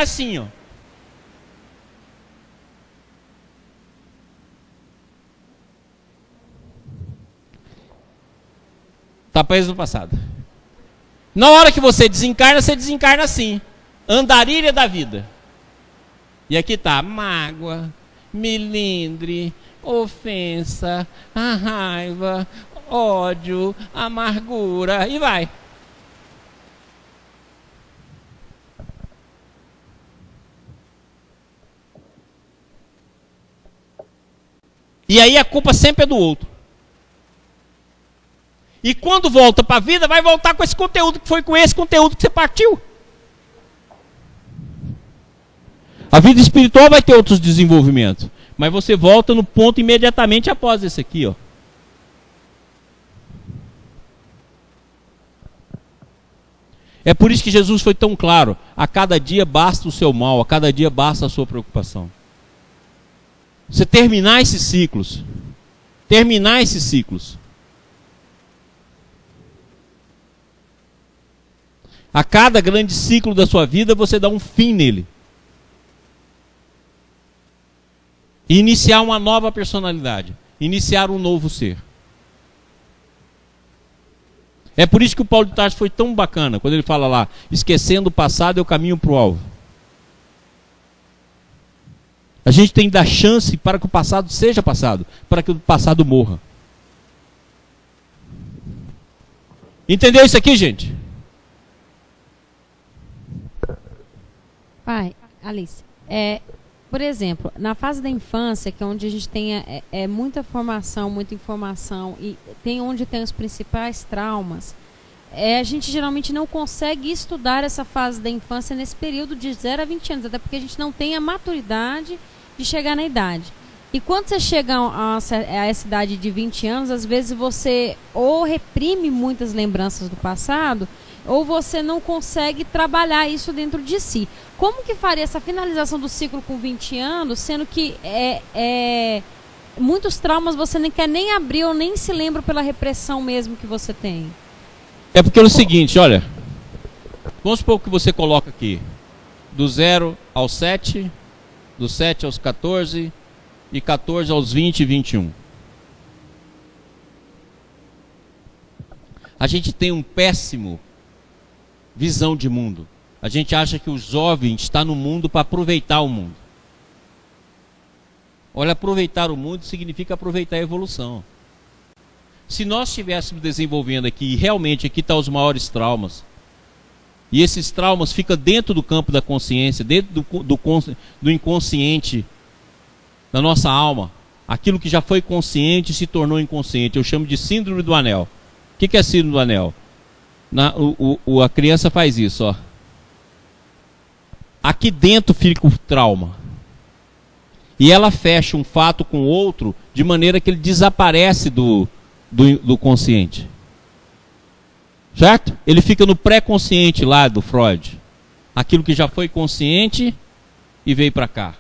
Speaker 1: assim, ó. Está preso no passado. Na hora que você desencarna assim. Andarilha da vida. E aqui está mágoa, milindre, ofensa, a raiva, ódio, amargura. E vai. E aí a culpa sempre é do outro. E quando volta para a vida, vai voltar com esse conteúdo, que foi com esse conteúdo que você partiu. A vida espiritual vai ter outros desenvolvimentos. Mas você volta no ponto imediatamente após esse aqui, ó. É por isso que Jesus foi tão claro. A cada dia basta o seu mal, a cada dia basta a sua preocupação. Você terminar esses ciclos. Terminar esses ciclos. A cada grande ciclo da sua vida, você dá um fim nele. E iniciar uma nova personalidade. Iniciar um novo ser. É por isso que o Paulo de Tarso foi tão bacana, quando ele fala lá, esquecendo o passado é o caminho para o alvo. A gente tem que dar chance para que o passado seja passado, para que o passado morra. Entendeu isso aqui, gente?
Speaker 4: Pai, Alice, por exemplo, na fase da infância, que é onde a gente tem muita formação, muita informação, e onde tem os principais traumas, a gente geralmente não consegue estudar essa fase da infância nesse período de 0 a 20 anos, até porque a gente não tem a maturidade de chegar na idade. E quando você chega a essa idade de 20 anos, às vezes você ou reprime muitas lembranças do passado, ou você não consegue trabalhar isso dentro de si. Como que faria essa finalização do ciclo com 20 anos, sendo que muitos traumas você nem quer nem abrir ou nem se lembra pela repressão mesmo que você tem?
Speaker 1: É porque é o seguinte, olha, vamos supor que você coloca aqui, do 0 aos 7, do 7 aos 14 e 14 aos 20 e 21. A gente tem um péssimo visão de mundo. A gente acha que o jovem está no mundo para aproveitar o mundo. Olha, aproveitar o mundo significa aproveitar a evolução. Se nós estivéssemos desenvolvendo aqui, e realmente aqui estão os maiores traumas, e esses traumas ficam dentro do campo da consciência, dentro do inconsciente, da nossa alma, aquilo que já foi consciente se tornou inconsciente. Eu chamo de síndrome do anel. O que é síndrome do anel? A criança faz isso, ó. Aqui dentro fica o trauma. E ela fecha um fato com o outro de maneira que ele desaparece do consciente. Certo? Ele fica no pré-consciente lá do Freud. Aquilo que já foi consciente e veio para cá.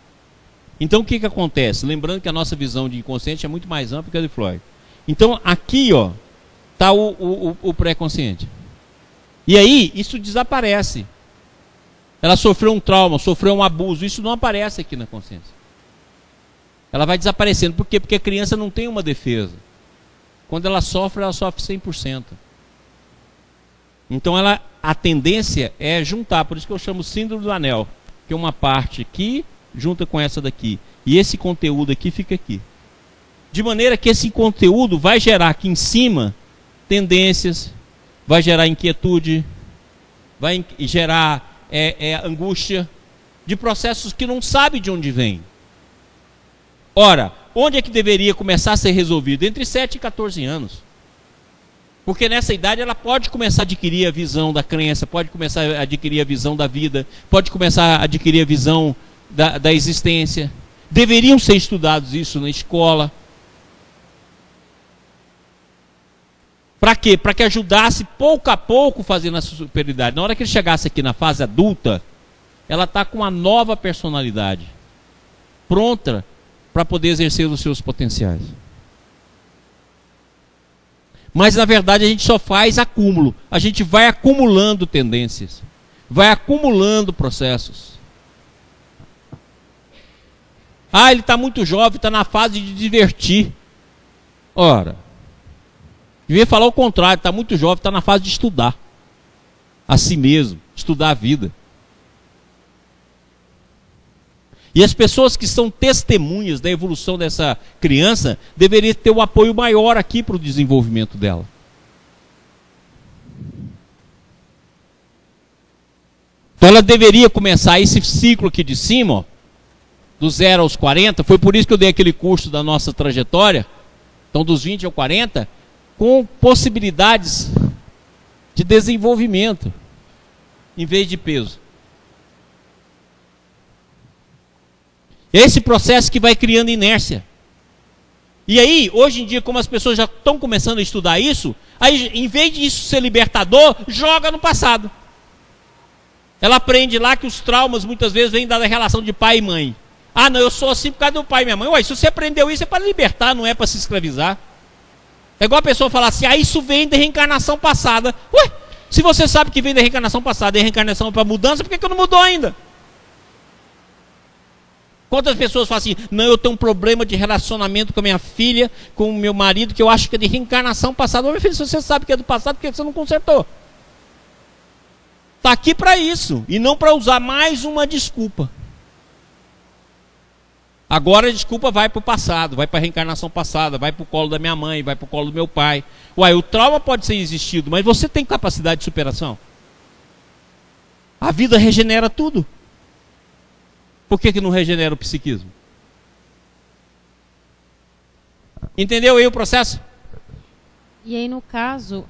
Speaker 1: Então o que acontece? Lembrando que a nossa visão de inconsciente é muito mais ampla que a de Freud. Então aqui, ó, está o pré-consciente. E aí isso desaparece. Ela sofreu um trauma, sofreu um abuso. Isso não aparece aqui na consciência. Ela vai desaparecendo. Por quê? Porque a criança não tem uma defesa. Quando ela sofre 100%. Então a tendência é juntar. Por isso que eu chamo síndrome do anel. Que é uma parte aqui junta com essa daqui. E esse conteúdo aqui fica aqui. De maneira que esse conteúdo vai gerar aqui em cima tendências, vai gerar inquietude, vai gerar angústia de processos que não sabe de onde vem. Ora, onde é que deveria começar a ser resolvido? Entre 7 e 14 anos. Porque nessa idade ela pode começar a adquirir a visão da crença, pode começar a adquirir a visão da vida, pode começar a adquirir a visão da existência. Deveriam ser estudados isso na escola. Para quê? Para que ajudasse pouco a pouco fazendo essa superioridade. Na hora que ele chegasse aqui na fase adulta, ela está com uma nova personalidade, pronta para poder exercer os seus potenciais. Mas na verdade a gente só faz acúmulo. A gente vai acumulando tendências, vai acumulando processos. Ah, ele está muito jovem, está na fase de divertir. Ora, devia falar o contrário, está muito jovem, está na fase de estudar a si mesmo, estudar a vida. E as pessoas que são testemunhas da evolução dessa criança deveriam ter um apoio maior aqui para o desenvolvimento dela. Então ela deveria começar esse ciclo aqui de cima, ó, do 0 aos 40, foi por isso que eu dei aquele curso da nossa trajetória, então dos 20 ao 40, com possibilidades de desenvolvimento, em vez de peso. Esse processo que vai criando inércia. E aí, hoje em dia, como as pessoas já estão começando a estudar isso, aí em vez disso ser libertador, joga no passado. Ela aprende lá que os traumas muitas vezes vêm da relação de pai e mãe. Ah, não, eu sou assim por causa do pai e minha mãe. Ué, se você aprendeu isso é para libertar, não é para se escravizar. É igual a pessoa falar assim, ah, isso vem da reencarnação passada. Ué, se você sabe que vem da reencarnação passada e a reencarnação é para mudança, por que não mudou ainda? Quantas pessoas falam assim, não, eu tenho um problema de relacionamento com a minha filha, com o meu marido, que eu acho que é de reencarnação passada. Meu filho, se você sabe que é do passado, por que você não consertou? Está aqui para isso, e não para usar mais uma desculpa. Agora a desculpa vai para o passado, vai para a reencarnação passada, vai para o colo da minha mãe, vai para o colo do meu pai. Uai, o trauma pode ser existido, mas você tem capacidade de superação? A vida regenera tudo. Por que não regenera o psiquismo? Entendeu aí o processo?
Speaker 4: E aí, no caso,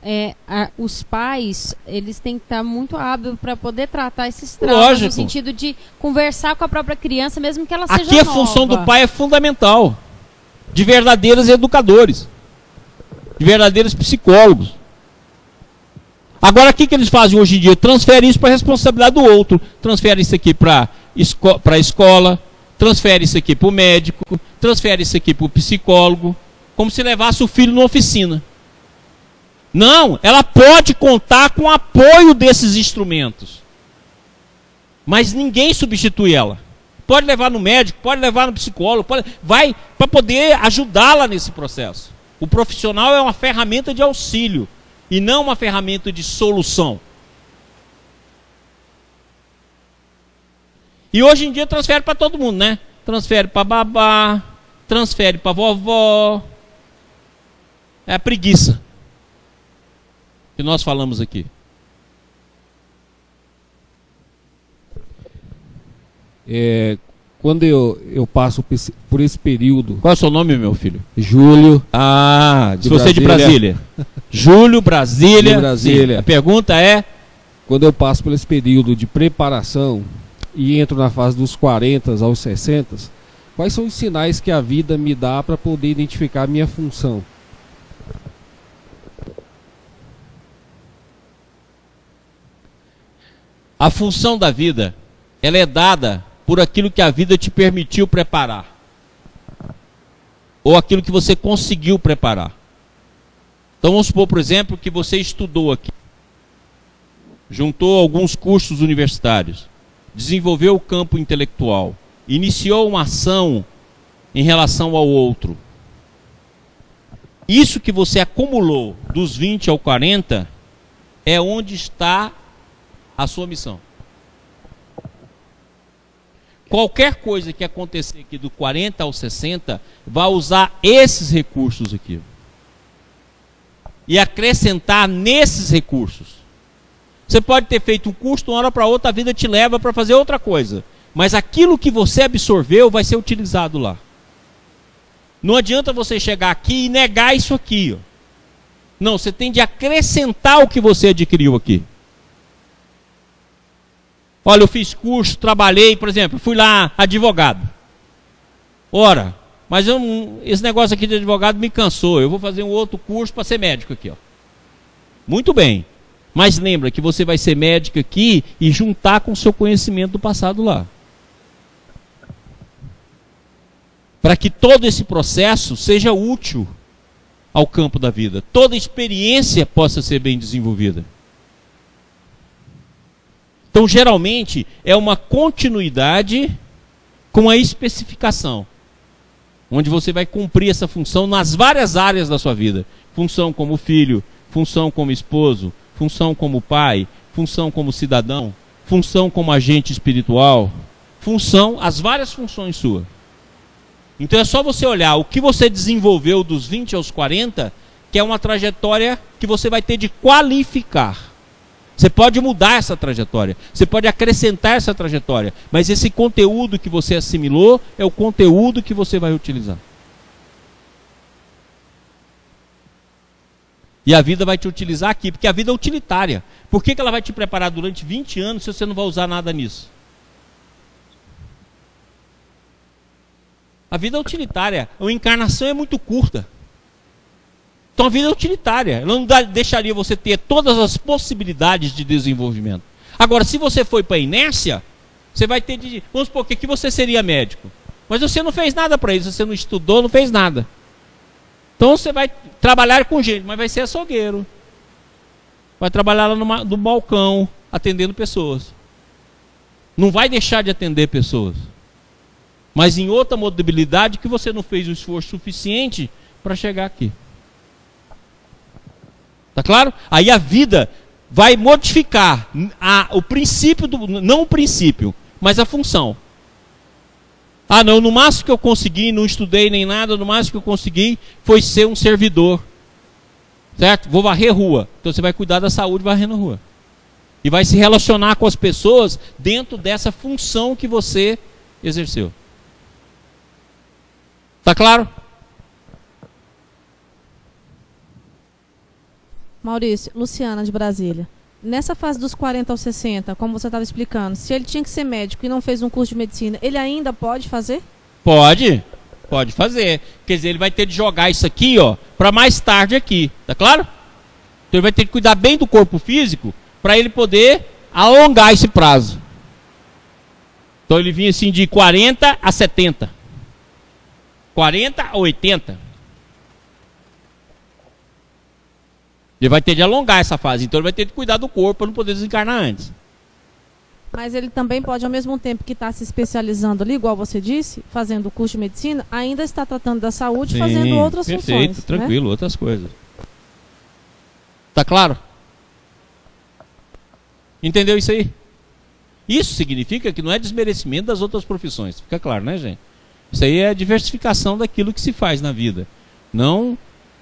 Speaker 4: os pais, eles têm que estar muito hábeis para poder tratar esses traumas. Lógico. No sentido de conversar com a própria criança, mesmo que ela seja nova.
Speaker 1: Aqui a função do pai é fundamental. De verdadeiros educadores. De verdadeiros psicólogos. Agora, o que eles fazem hoje em dia? Transferem isso para a responsabilidade do outro. Transferem isso aqui para a escola, transfere isso aqui para o médico, transfere isso aqui para o psicólogo, como se levasse o filho numa oficina. Não, ela pode contar com o apoio desses instrumentos. Mas ninguém substitui ela. Pode levar no médico, pode levar no psicólogo, vai para poder ajudá-la nesse processo. O profissional é uma ferramenta de auxílio e não uma ferramenta de solução. E hoje em dia transfere para todo mundo, né? Transfere para babá, transfere para vovó. É a preguiça que nós falamos aqui.
Speaker 5: Quando eu passo por esse período...
Speaker 1: Qual é o seu nome, meu filho?
Speaker 5: Júlio.
Speaker 1: Ah, se você é de Brasília. Júlio, Brasília.
Speaker 5: De Brasília.
Speaker 1: Sim. A pergunta é...
Speaker 5: Quando eu passo por esse período de preparação e entro na fase dos 40 aos 60, quais são os sinais que a vida me dá para poder identificar a minha função?
Speaker 1: A função da vida, ela é dada por aquilo que a vida te permitiu preparar. Ou aquilo que você conseguiu preparar. Então vamos supor, por exemplo, que você estudou aqui. Juntou alguns cursos universitários. Desenvolveu o campo intelectual. Iniciou uma ação em relação ao outro. Isso que você acumulou dos 20 ao 40 é onde está a sua missão. Qualquer coisa que acontecer aqui do 40 ao 60 vai usar esses recursos aqui. E acrescentar nesses recursos. Você pode ter feito um curso, de uma hora para outra a vida te leva para fazer outra coisa. Mas aquilo que você absorveu vai ser utilizado lá. Não adianta você chegar aqui e negar isso aqui. Ó. Não, você tem de acrescentar o que você adquiriu aqui. Olha, eu fiz curso, trabalhei, por exemplo, fui lá advogado. Ora, mas esse negócio aqui de advogado me cansou. Eu vou fazer um outro curso para ser médico aqui. Ó. Muito bem. Mas lembra que você vai ser médico aqui e juntar com o seu conhecimento do passado lá. Para que todo esse processo seja útil ao campo da vida. Toda experiência possa ser bem desenvolvida. Então, geralmente, é uma continuidade com a especificação. Onde você vai cumprir essa função nas várias áreas da sua vida. Função como filho, função como esposo, função como pai, função como cidadão, função como agente espiritual, função, as várias funções suas. Então é só você olhar o que você desenvolveu dos 20 aos 40, que é uma trajetória que você vai ter de qualificar. Você pode mudar essa trajetória, você pode acrescentar essa trajetória, mas esse conteúdo que você assimilou é o conteúdo que você vai utilizar. E a vida vai te utilizar aqui, porque a vida é utilitária. Por que ela vai te preparar durante 20 anos se você não vai usar nada nisso? A vida é utilitária, a encarnação é muito curta. Então a vida é utilitária, ela não deixaria você ter todas as possibilidades de desenvolvimento. Agora, se você foi para a inércia, você vai ter de... Vamos supor que você seria médico, mas você não fez nada para isso, você não estudou, não fez nada. Então você vai trabalhar com gente, mas vai ser açougueiro. Vai trabalhar lá no balcão, atendendo pessoas. Não vai deixar de atender pessoas. Mas em outra modalidade que você não fez o esforço suficiente para chegar aqui. Tá claro? Aí a vida vai modificar o princípio, não o princípio, mas a função. Ah não, no máximo que eu consegui, não estudei nem nada, no máximo que eu consegui foi ser um servidor. Certo? Vou varrer rua. Então você vai cuidar da saúde varrendo a rua. E vai se relacionar com as pessoas dentro dessa função que você exerceu. Tá claro?
Speaker 3: Maurício, Luciana de Brasília. Nessa fase dos 40 aos 60, como você estava explicando, se ele tinha que ser médico e não fez um curso de medicina, ele ainda pode fazer?
Speaker 1: Pode fazer. Quer dizer, ele vai ter de jogar isso aqui, ó, para mais tarde aqui, tá claro? Então ele vai ter que cuidar bem do corpo físico para ele poder alongar esse prazo. Então ele vinha assim de 40 a 70. 40 a 80. Ele vai ter de alongar essa fase. Então ele vai ter que cuidar do corpo para não poder desencarnar antes.
Speaker 3: Mas ele também pode, ao mesmo tempo que está se especializando ali, igual você disse, fazendo o curso de medicina, ainda está tratando da saúde, fazendo outras
Speaker 1: perfeito,
Speaker 3: funções.
Speaker 1: Tranquilo,
Speaker 3: né?
Speaker 1: Outras coisas. Tá claro? Entendeu isso aí? Isso significa que não é desmerecimento das outras profissões. Fica claro, né, gente? Isso aí é diversificação daquilo que se faz na vida. Não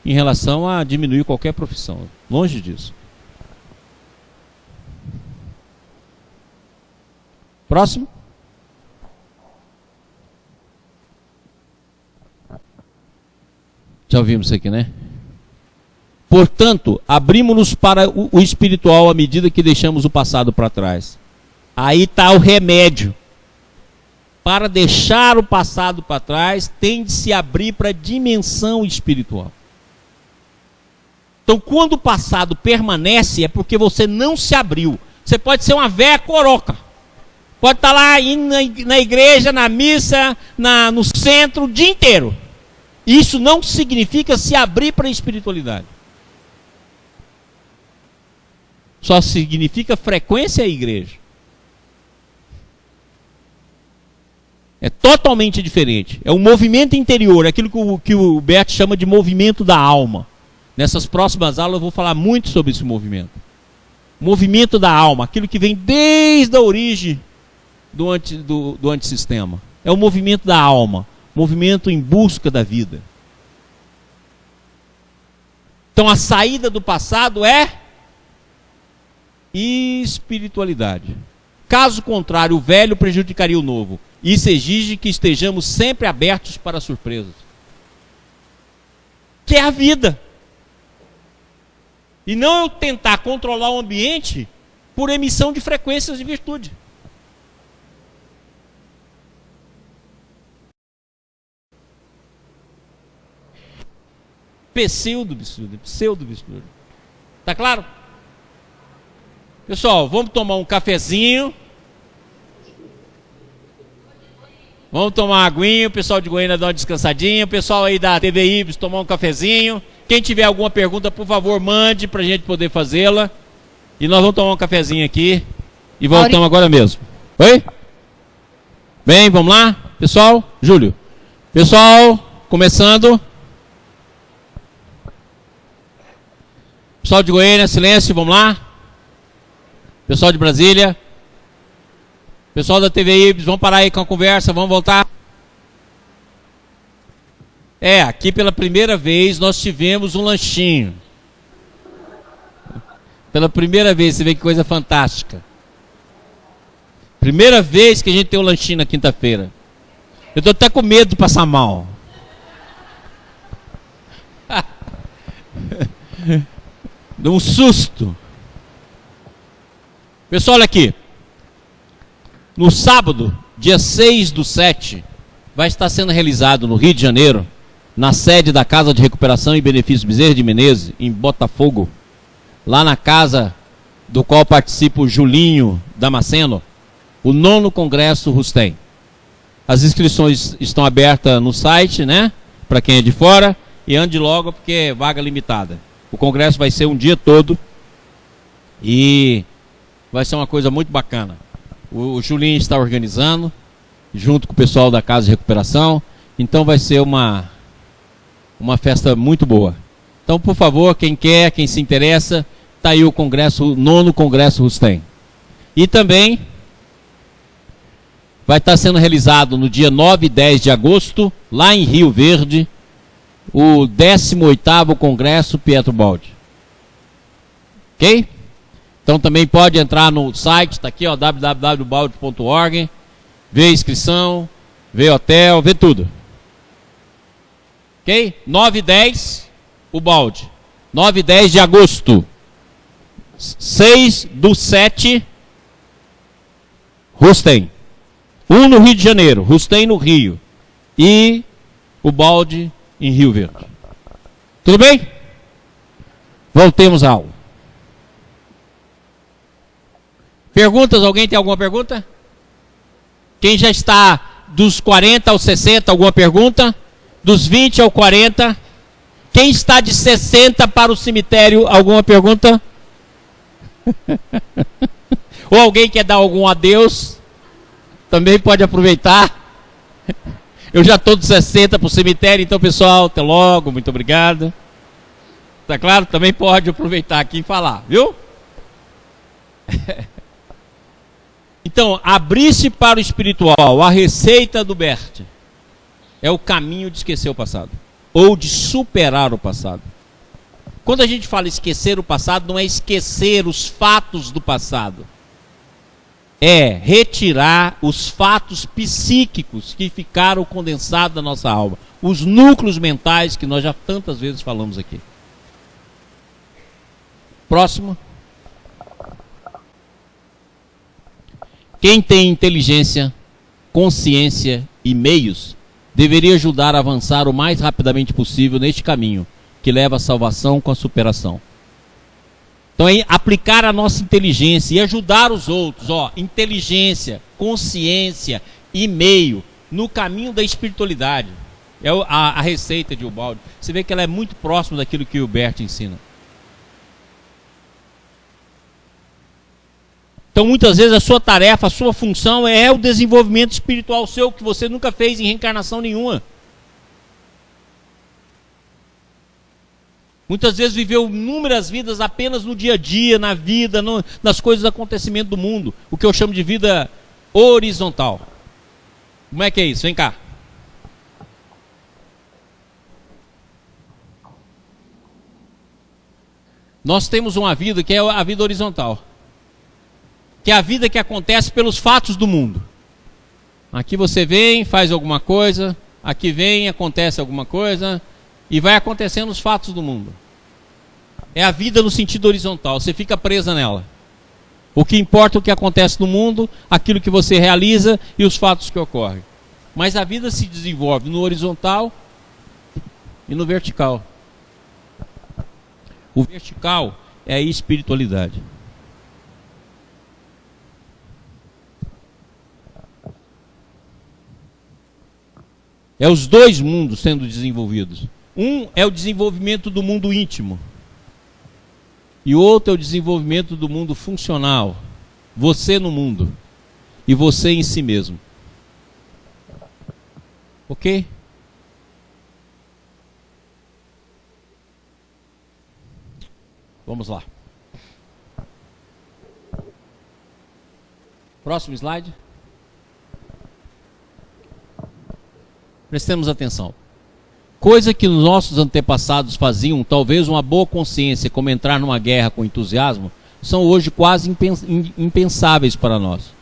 Speaker 1: em relação a diminuir qualquer profissão. Longe disso. Próximo. Já ouvimos isso aqui, né? Portanto, abrimos-nos para o espiritual à medida que deixamos o passado para trás. Aí está o remédio. Para deixar o passado para trás, tem de se abrir para a dimensão espiritual. Então, quando o passado permanece, é porque você não se abriu. Você pode ser uma véia coroca. Pode estar lá indo na igreja, na missa, no centro, o dia inteiro. Isso não significa se abrir para a espiritualidade. Só significa frequência à igreja. É totalmente diferente. É um movimento interior, aquilo que o Bert chama de movimento da alma. Nessas próximas aulas eu vou falar muito sobre esse movimento. Movimento da alma, aquilo que vem desde a origem do antissistema. É o movimento da alma, movimento em busca da vida. Então a saída do passado é espiritualidade. Caso contrário, o velho prejudicaria o novo. Isso exige que estejamos sempre abertos para surpresas. Que é a vida. E não eu tentar controlar o ambiente por emissão de frequências de virtude. Pseudo-virtude. Tá claro? Pessoal, vamos tomar um cafezinho. Vamos tomar uma aguinha, o pessoal de Goiânia dá uma descansadinha, o pessoal aí da TV Ibis tomar um cafezinho. Quem tiver alguma pergunta, por favor, mande para a gente poder fazê-la. E nós vamos tomar um cafezinho aqui e voltamos agora mesmo. Oi? Bem, vamos lá? Pessoal, Júlio. Pessoal, começando. Pessoal de Goiânia, silêncio, vamos lá. Pessoal de Brasília. Pessoal da TV Ibis, vamos parar aí com a conversa, vamos voltar. Aqui pela primeira vez nós tivemos um lanchinho. Pela primeira vez, você vê que coisa fantástica. Primeira vez que a gente tem um lanchinho na quinta-feira. Eu estou até com medo de passar mal. Deu um susto. Pessoal, olha aqui. No sábado, dia 6/7, vai estar sendo realizado no Rio de Janeiro, na sede da Casa de Recuperação e Benefício Bezerra de Menezes, em Botafogo, lá na casa do qual participa o Julinho Damasceno, o 9º Congresso Rustem. As inscrições estão abertas no site, né? Para quem é de fora, e ande logo porque é vaga limitada. O congresso vai ser um dia todo e vai ser uma coisa muito bacana. O Julinho está organizando, junto com o pessoal da Casa de Recuperação. Então vai ser uma festa muito boa. Então, por favor, quem quer, quem se interessa, está aí o congresso, o 9º Congresso Rustem. E também vai estar sendo realizado no dia 9 e 10 de agosto, lá em Rio Verde, o 18º Congresso Pietro Baldi. Ok? Então também pode entrar no site, está aqui, ó, www.baldi.org, ver a inscrição, ver hotel, ver tudo. Ok? 9 e 10, o Baldi. 9 e 10 de agosto. 6/7, Rustem. Um no Rio de Janeiro, Rustem no Rio. E o Baldi em Rio Verde. Tudo bem? Voltemos à aula. Perguntas? Alguém tem alguma pergunta? Quem já está dos 40 aos 60, alguma pergunta? Dos 20 ao 40? Quem está de 60 para o cemitério, alguma pergunta? Ou alguém quer dar algum adeus? Também pode aproveitar. Eu já estou de 60 para o cemitério, então pessoal, até logo, muito obrigado. Tá claro? Também pode aproveitar aqui e falar, viu? Então, abrir-se para o espiritual, a receita do Bert, é o caminho de esquecer o passado, ou de superar o passado. Quando a gente fala esquecer o passado, não é esquecer os fatos do passado. É retirar os fatos psíquicos que ficaram condensados da nossa alma. Os núcleos mentais que nós já tantas vezes falamos aqui. Próximo. Quem tem inteligência, consciência e meios, deveria ajudar a avançar o mais rapidamente possível neste caminho, que leva à salvação com a superação. Então é aplicar a nossa inteligência e ajudar os outros, inteligência, consciência e meio no caminho da espiritualidade. É a receita de Ubaldi. Você vê que ela é muito próxima daquilo que o Bert ensina. Então muitas vezes a sua tarefa, a sua função é o desenvolvimento espiritual seu, que você nunca fez em reencarnação nenhuma. Muitas vezes viveu inúmeras vidas apenas no dia a dia, na vida, nas coisas, acontecimentos do mundo. O que eu chamo de vida horizontal. Como é que é isso? Vem cá. Nós temos uma vida que é a vida horizontal. Que é a vida que acontece pelos fatos do mundo. Aqui você vem, faz alguma coisa, aqui vem, acontece alguma coisa, e vai acontecendo os fatos do mundo. É a vida no sentido horizontal, você fica presa nela. O que importa é o que acontece no mundo, aquilo que você realiza e os fatos que ocorrem. Mas a vida se desenvolve no horizontal e no vertical. O vertical é a espiritualidade. É os dois mundos sendo desenvolvidos. Um é o desenvolvimento do mundo íntimo. E o outro é o desenvolvimento do mundo funcional. Você no mundo. E você em si mesmo. Ok? Vamos lá. Próximo slide. Prestemos atenção. Coisa que os nossos antepassados faziam, talvez uma boa consciência, como entrar numa guerra com entusiasmo, são hoje quase impensáveis para nós.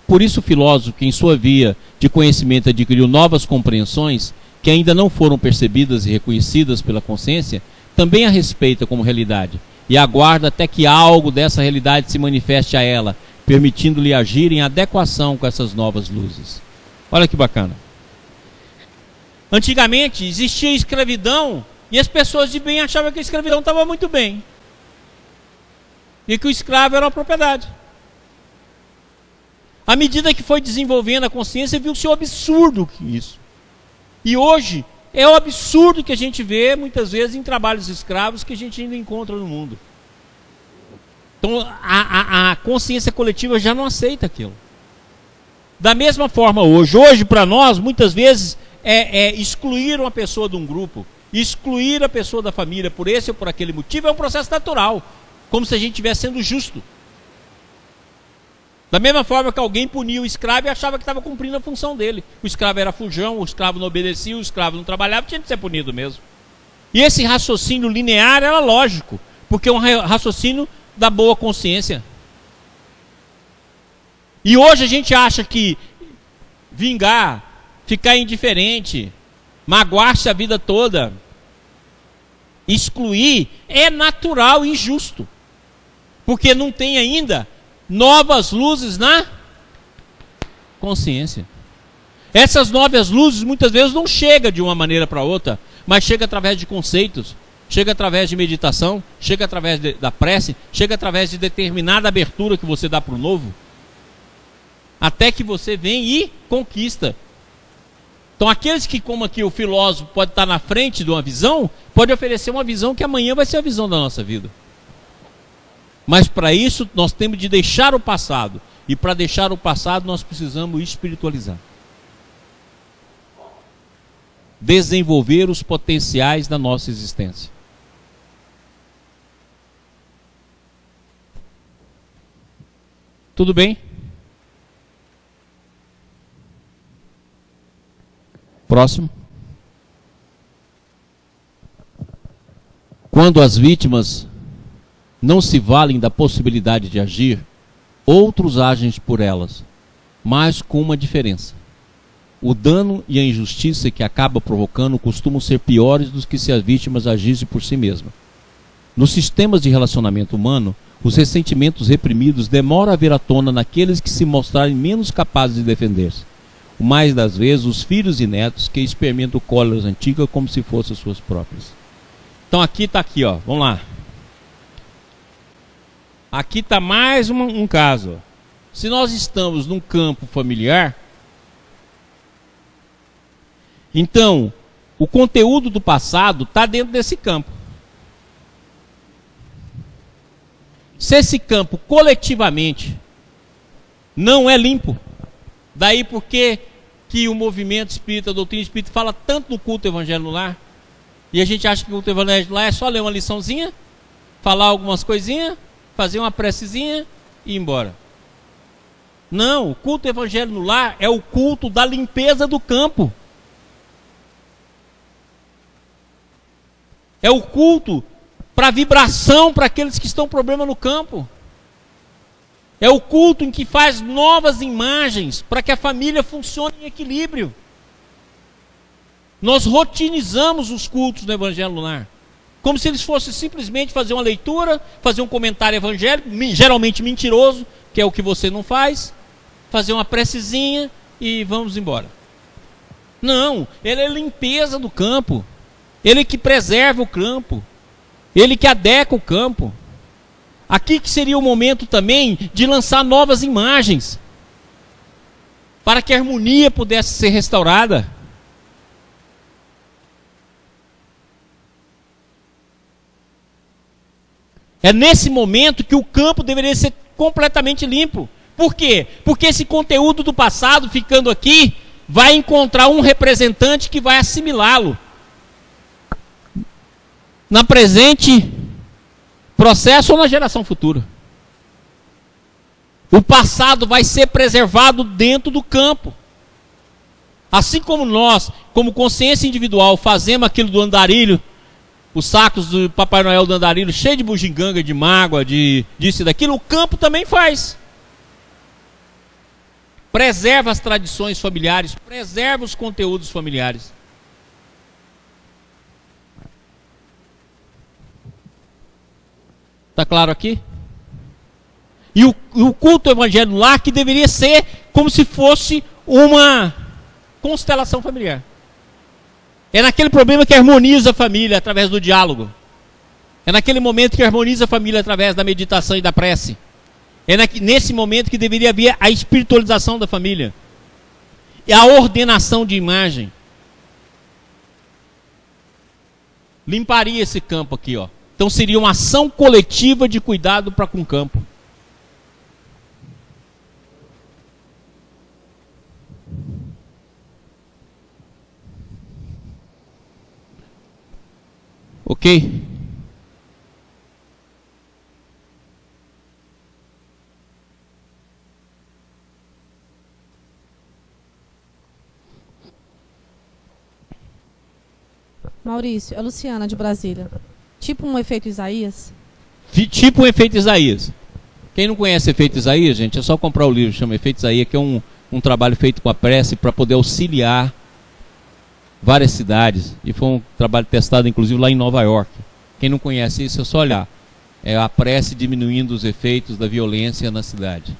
Speaker 1: Por isso o filósofo, que em sua via de conhecimento adquiriu novas compreensões, que ainda não foram percebidas e reconhecidas pela consciência, também a respeita como realidade, e aguarda até que algo dessa realidade se manifeste a ela, permitindo-lhe agir em adequação com essas novas luzes. Olha que bacana. Antigamente existia escravidão e as pessoas de bem achavam que a escravidão estava muito bem. E que o escravo era uma propriedade. À medida que foi desenvolvendo a consciência, viu-se o absurdo isso. E hoje é o absurdo que a gente vê muitas vezes em trabalhos escravos que a gente ainda encontra no mundo. Então a consciência coletiva já não aceita aquilo. Da mesma forma hoje para nós, muitas vezes, excluir uma pessoa de um grupo, excluir a pessoa da família por esse ou por aquele motivo é um processo natural, como se a gente estivesse sendo justo. Da mesma forma que alguém punia o escravo e achava que estava cumprindo a função dele. O escravo era fujão, o escravo não obedecia, o escravo não trabalhava, tinha de ser punido mesmo. E esse raciocínio linear era lógico, porque é um raciocínio da boa consciência. E hoje a gente acha que vingar, ficar indiferente, magoar-se a vida toda, excluir, é natural e injusto. Porque não tem ainda novas luzes na consciência. Essas novas luzes muitas vezes não chegam de uma maneira para outra, mas chega através de conceitos, chega através de meditação, chega através da prece, chega através de determinada abertura que você dá para o novo, até que você vem e conquista. Então aqueles que, como aqui o filósofo pode estar na frente de uma visão, pode oferecer uma visão que amanhã vai ser a visão da nossa vida. Mas para isso nós temos de deixar o passado. E para deixar o passado nós precisamos espiritualizar. Desenvolver os potenciais da nossa existência. Tudo bem? Próximo. Quando as vítimas não se valem da possibilidade de agir, outros agem por elas, mas com uma diferença. O dano e a injustiça que acaba provocando costumam ser piores do que se as vítimas agissem por si mesmas. Nos sistemas de relacionamento humano, os ressentimentos reprimidos demoram a vir à tona naqueles que se mostrarem menos capazes de defender-se. O mais das vezes, os filhos e netos que experimentam cóleras antigas como se fossem suas próprias. Então aqui está aqui, ó. Vamos lá. Aqui está mais um caso. Se nós estamos num campo familiar, então o conteúdo do passado está dentro desse campo. Se esse campo coletivamente não é limpo, daí porque que o movimento espírita, a doutrina espírita fala tanto no culto evangelho no lar, e a gente acha que o culto evangelho no lar é só ler uma liçãozinha, falar algumas coisinhas, fazer uma precezinha e ir embora. Não, o culto evangelho no lar é o culto da limpeza do campo. É o culto para vibração para aqueles que estão com problema no campo. É o culto em que faz novas imagens para que a família funcione em equilíbrio. Nós rotinizamos os cultos do evangelho no lar, como se eles fossem simplesmente fazer uma leitura, fazer um comentário evangélico, geralmente mentiroso, que é o que você não faz, fazer uma precezinha e vamos embora. Não, ele é a limpeza do campo, ele que preserva o campo, ele que adequa o campo. Aqui que seria o momento também de lançar novas imagens, para que a harmonia pudesse ser restaurada. É nesse momento que o campo deveria ser completamente limpo. Por quê? Porque esse conteúdo do passado, ficando aqui, vai encontrar um representante que vai assimilá-lo na presente processo ou na geração futura. O passado vai ser preservado dentro do campo. Assim como nós, como consciência individual, fazemos aquilo do andarilho, os sacos do Papai Noel do andarilho, cheio de bugiganga, de mágoa, disso e daquilo, o campo também faz. Preserva as tradições familiares, preserva os conteúdos familiares. Está claro aqui? E o culto evangélico lá que deveria ser como se fosse uma constelação familiar. É naquele problema que harmoniza a família através do diálogo. É naquele momento que harmoniza a família através da meditação e da prece. É nesse momento que deveria haver a espiritualização da família. E a ordenação de imagem. Limparia esse campo aqui, ó. Então seria uma ação coletiva de cuidado para com o campo. Ok?
Speaker 3: Maurício, é Luciana de Brasília. Tipo um efeito Isaías?
Speaker 1: Tipo um efeito Isaías. Quem não conhece efeito Isaías, gente, é só comprar o livro, chama Efeito Isaías, que é um trabalho feito com a prece para poder auxiliar várias cidades. E foi um trabalho testado, inclusive, lá em Nova York. Quem não conhece isso, é só olhar. É a prece diminuindo os efeitos da violência na cidade.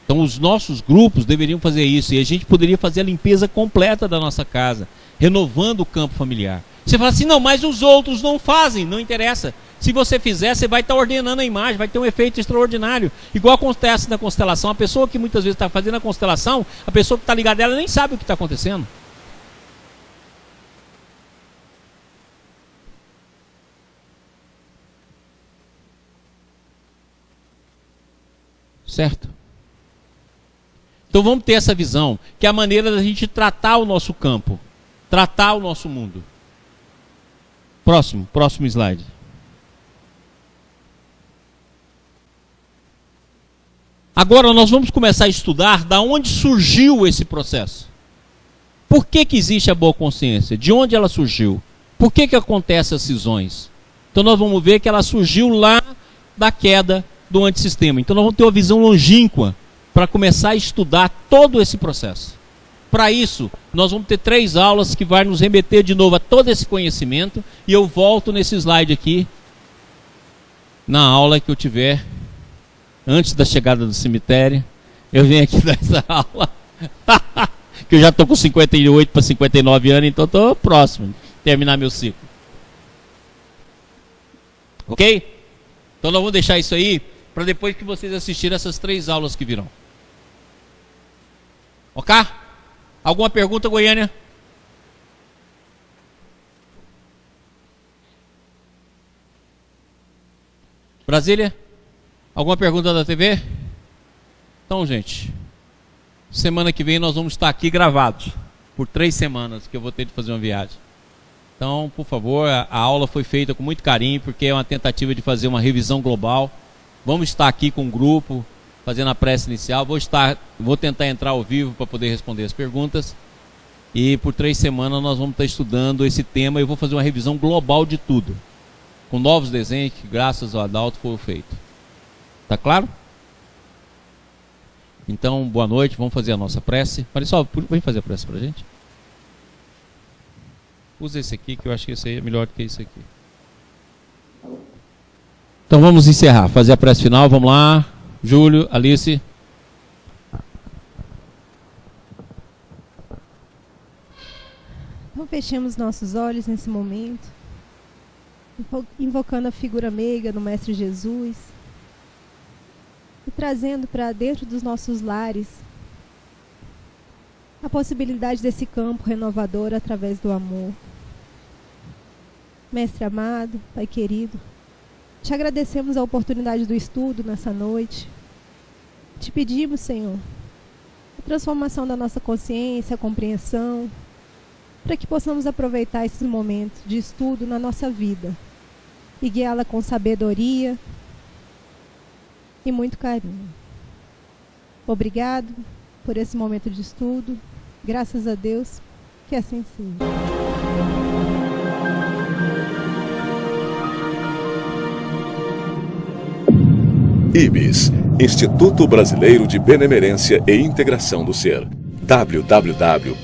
Speaker 1: Então, os nossos grupos deveriam fazer isso. E a gente poderia fazer a limpeza completa da nossa casa, renovando o campo familiar. Você fala assim, não, mas os outros não fazem. Não interessa. Se você fizer, você vai estar ordenando a imagem, vai ter um efeito extraordinário. Igual acontece na constelação. A pessoa que muitas vezes está fazendo a constelação, a pessoa que está ligada a ela nem sabe o que está acontecendo. Certo? Então vamos ter essa visão, que é a maneira da gente tratar o nosso campo, tratar o nosso mundo. Próximo slide. Agora nós vamos começar a estudar da onde surgiu esse processo. Por que existe a boa consciência? De onde ela surgiu? Por que acontecem as cisões? Então nós vamos ver que ela surgiu lá da queda do antissistema. Então nós vamos ter uma visão longínqua para começar a estudar todo esse processo. Para isso, nós vamos ter 3 aulas que vai nos remeter de novo a todo esse conhecimento, e eu volto nesse slide aqui, na aula que eu tiver, antes da chegada do cemitério, eu venho aqui dar essa aula, que eu já estou com 58 para 59 anos, então estou próximo de terminar meu ciclo. Ok? Então nós vamos deixar isso aí, para depois que vocês assistirem essas 3 aulas que virão. Ok? Alguma pergunta, Goiânia? Brasília? Alguma pergunta da TV? Então, gente, semana que vem nós vamos estar aqui gravados por 3 semanas, que eu vou ter de fazer uma viagem. Então, por favor, a aula foi feita com muito carinho, porque é uma tentativa de fazer uma revisão global. Vamos estar aqui com um grupo, fazendo a prece inicial. Vou tentar entrar ao vivo para poder responder as perguntas. E por 3 semanas nós vamos estar estudando esse tema. Eu vou fazer uma revisão global de tudo, com novos desenhos que, graças ao Adalto, foram feitos. Tá claro? Então, boa noite. Vamos fazer a nossa prece. Marisol, vem fazer a prece para a gente. Usa esse aqui, que eu acho que esse aí é melhor do que esse aqui. Então vamos encerrar, fazer a prece final. Vamos lá. Júlio, Alice.
Speaker 6: Então fechemos nossos olhos nesse momento, invocando a figura meiga do Mestre Jesus e trazendo para dentro dos nossos lares a possibilidade desse campo renovador através do amor. Mestre amado, Pai querido, te agradecemos a oportunidade do estudo nessa noite. Te pedimos, Senhor, a transformação da nossa consciência, a compreensão, para que possamos aproveitar esses momentos de estudo na nossa vida e guiá-la com sabedoria e muito carinho. Obrigado por esse momento de estudo. Graças a Deus, que assim seja.
Speaker 7: IBS, Instituto Brasileiro de Benemerência e Integração do Ser. www.ibis.org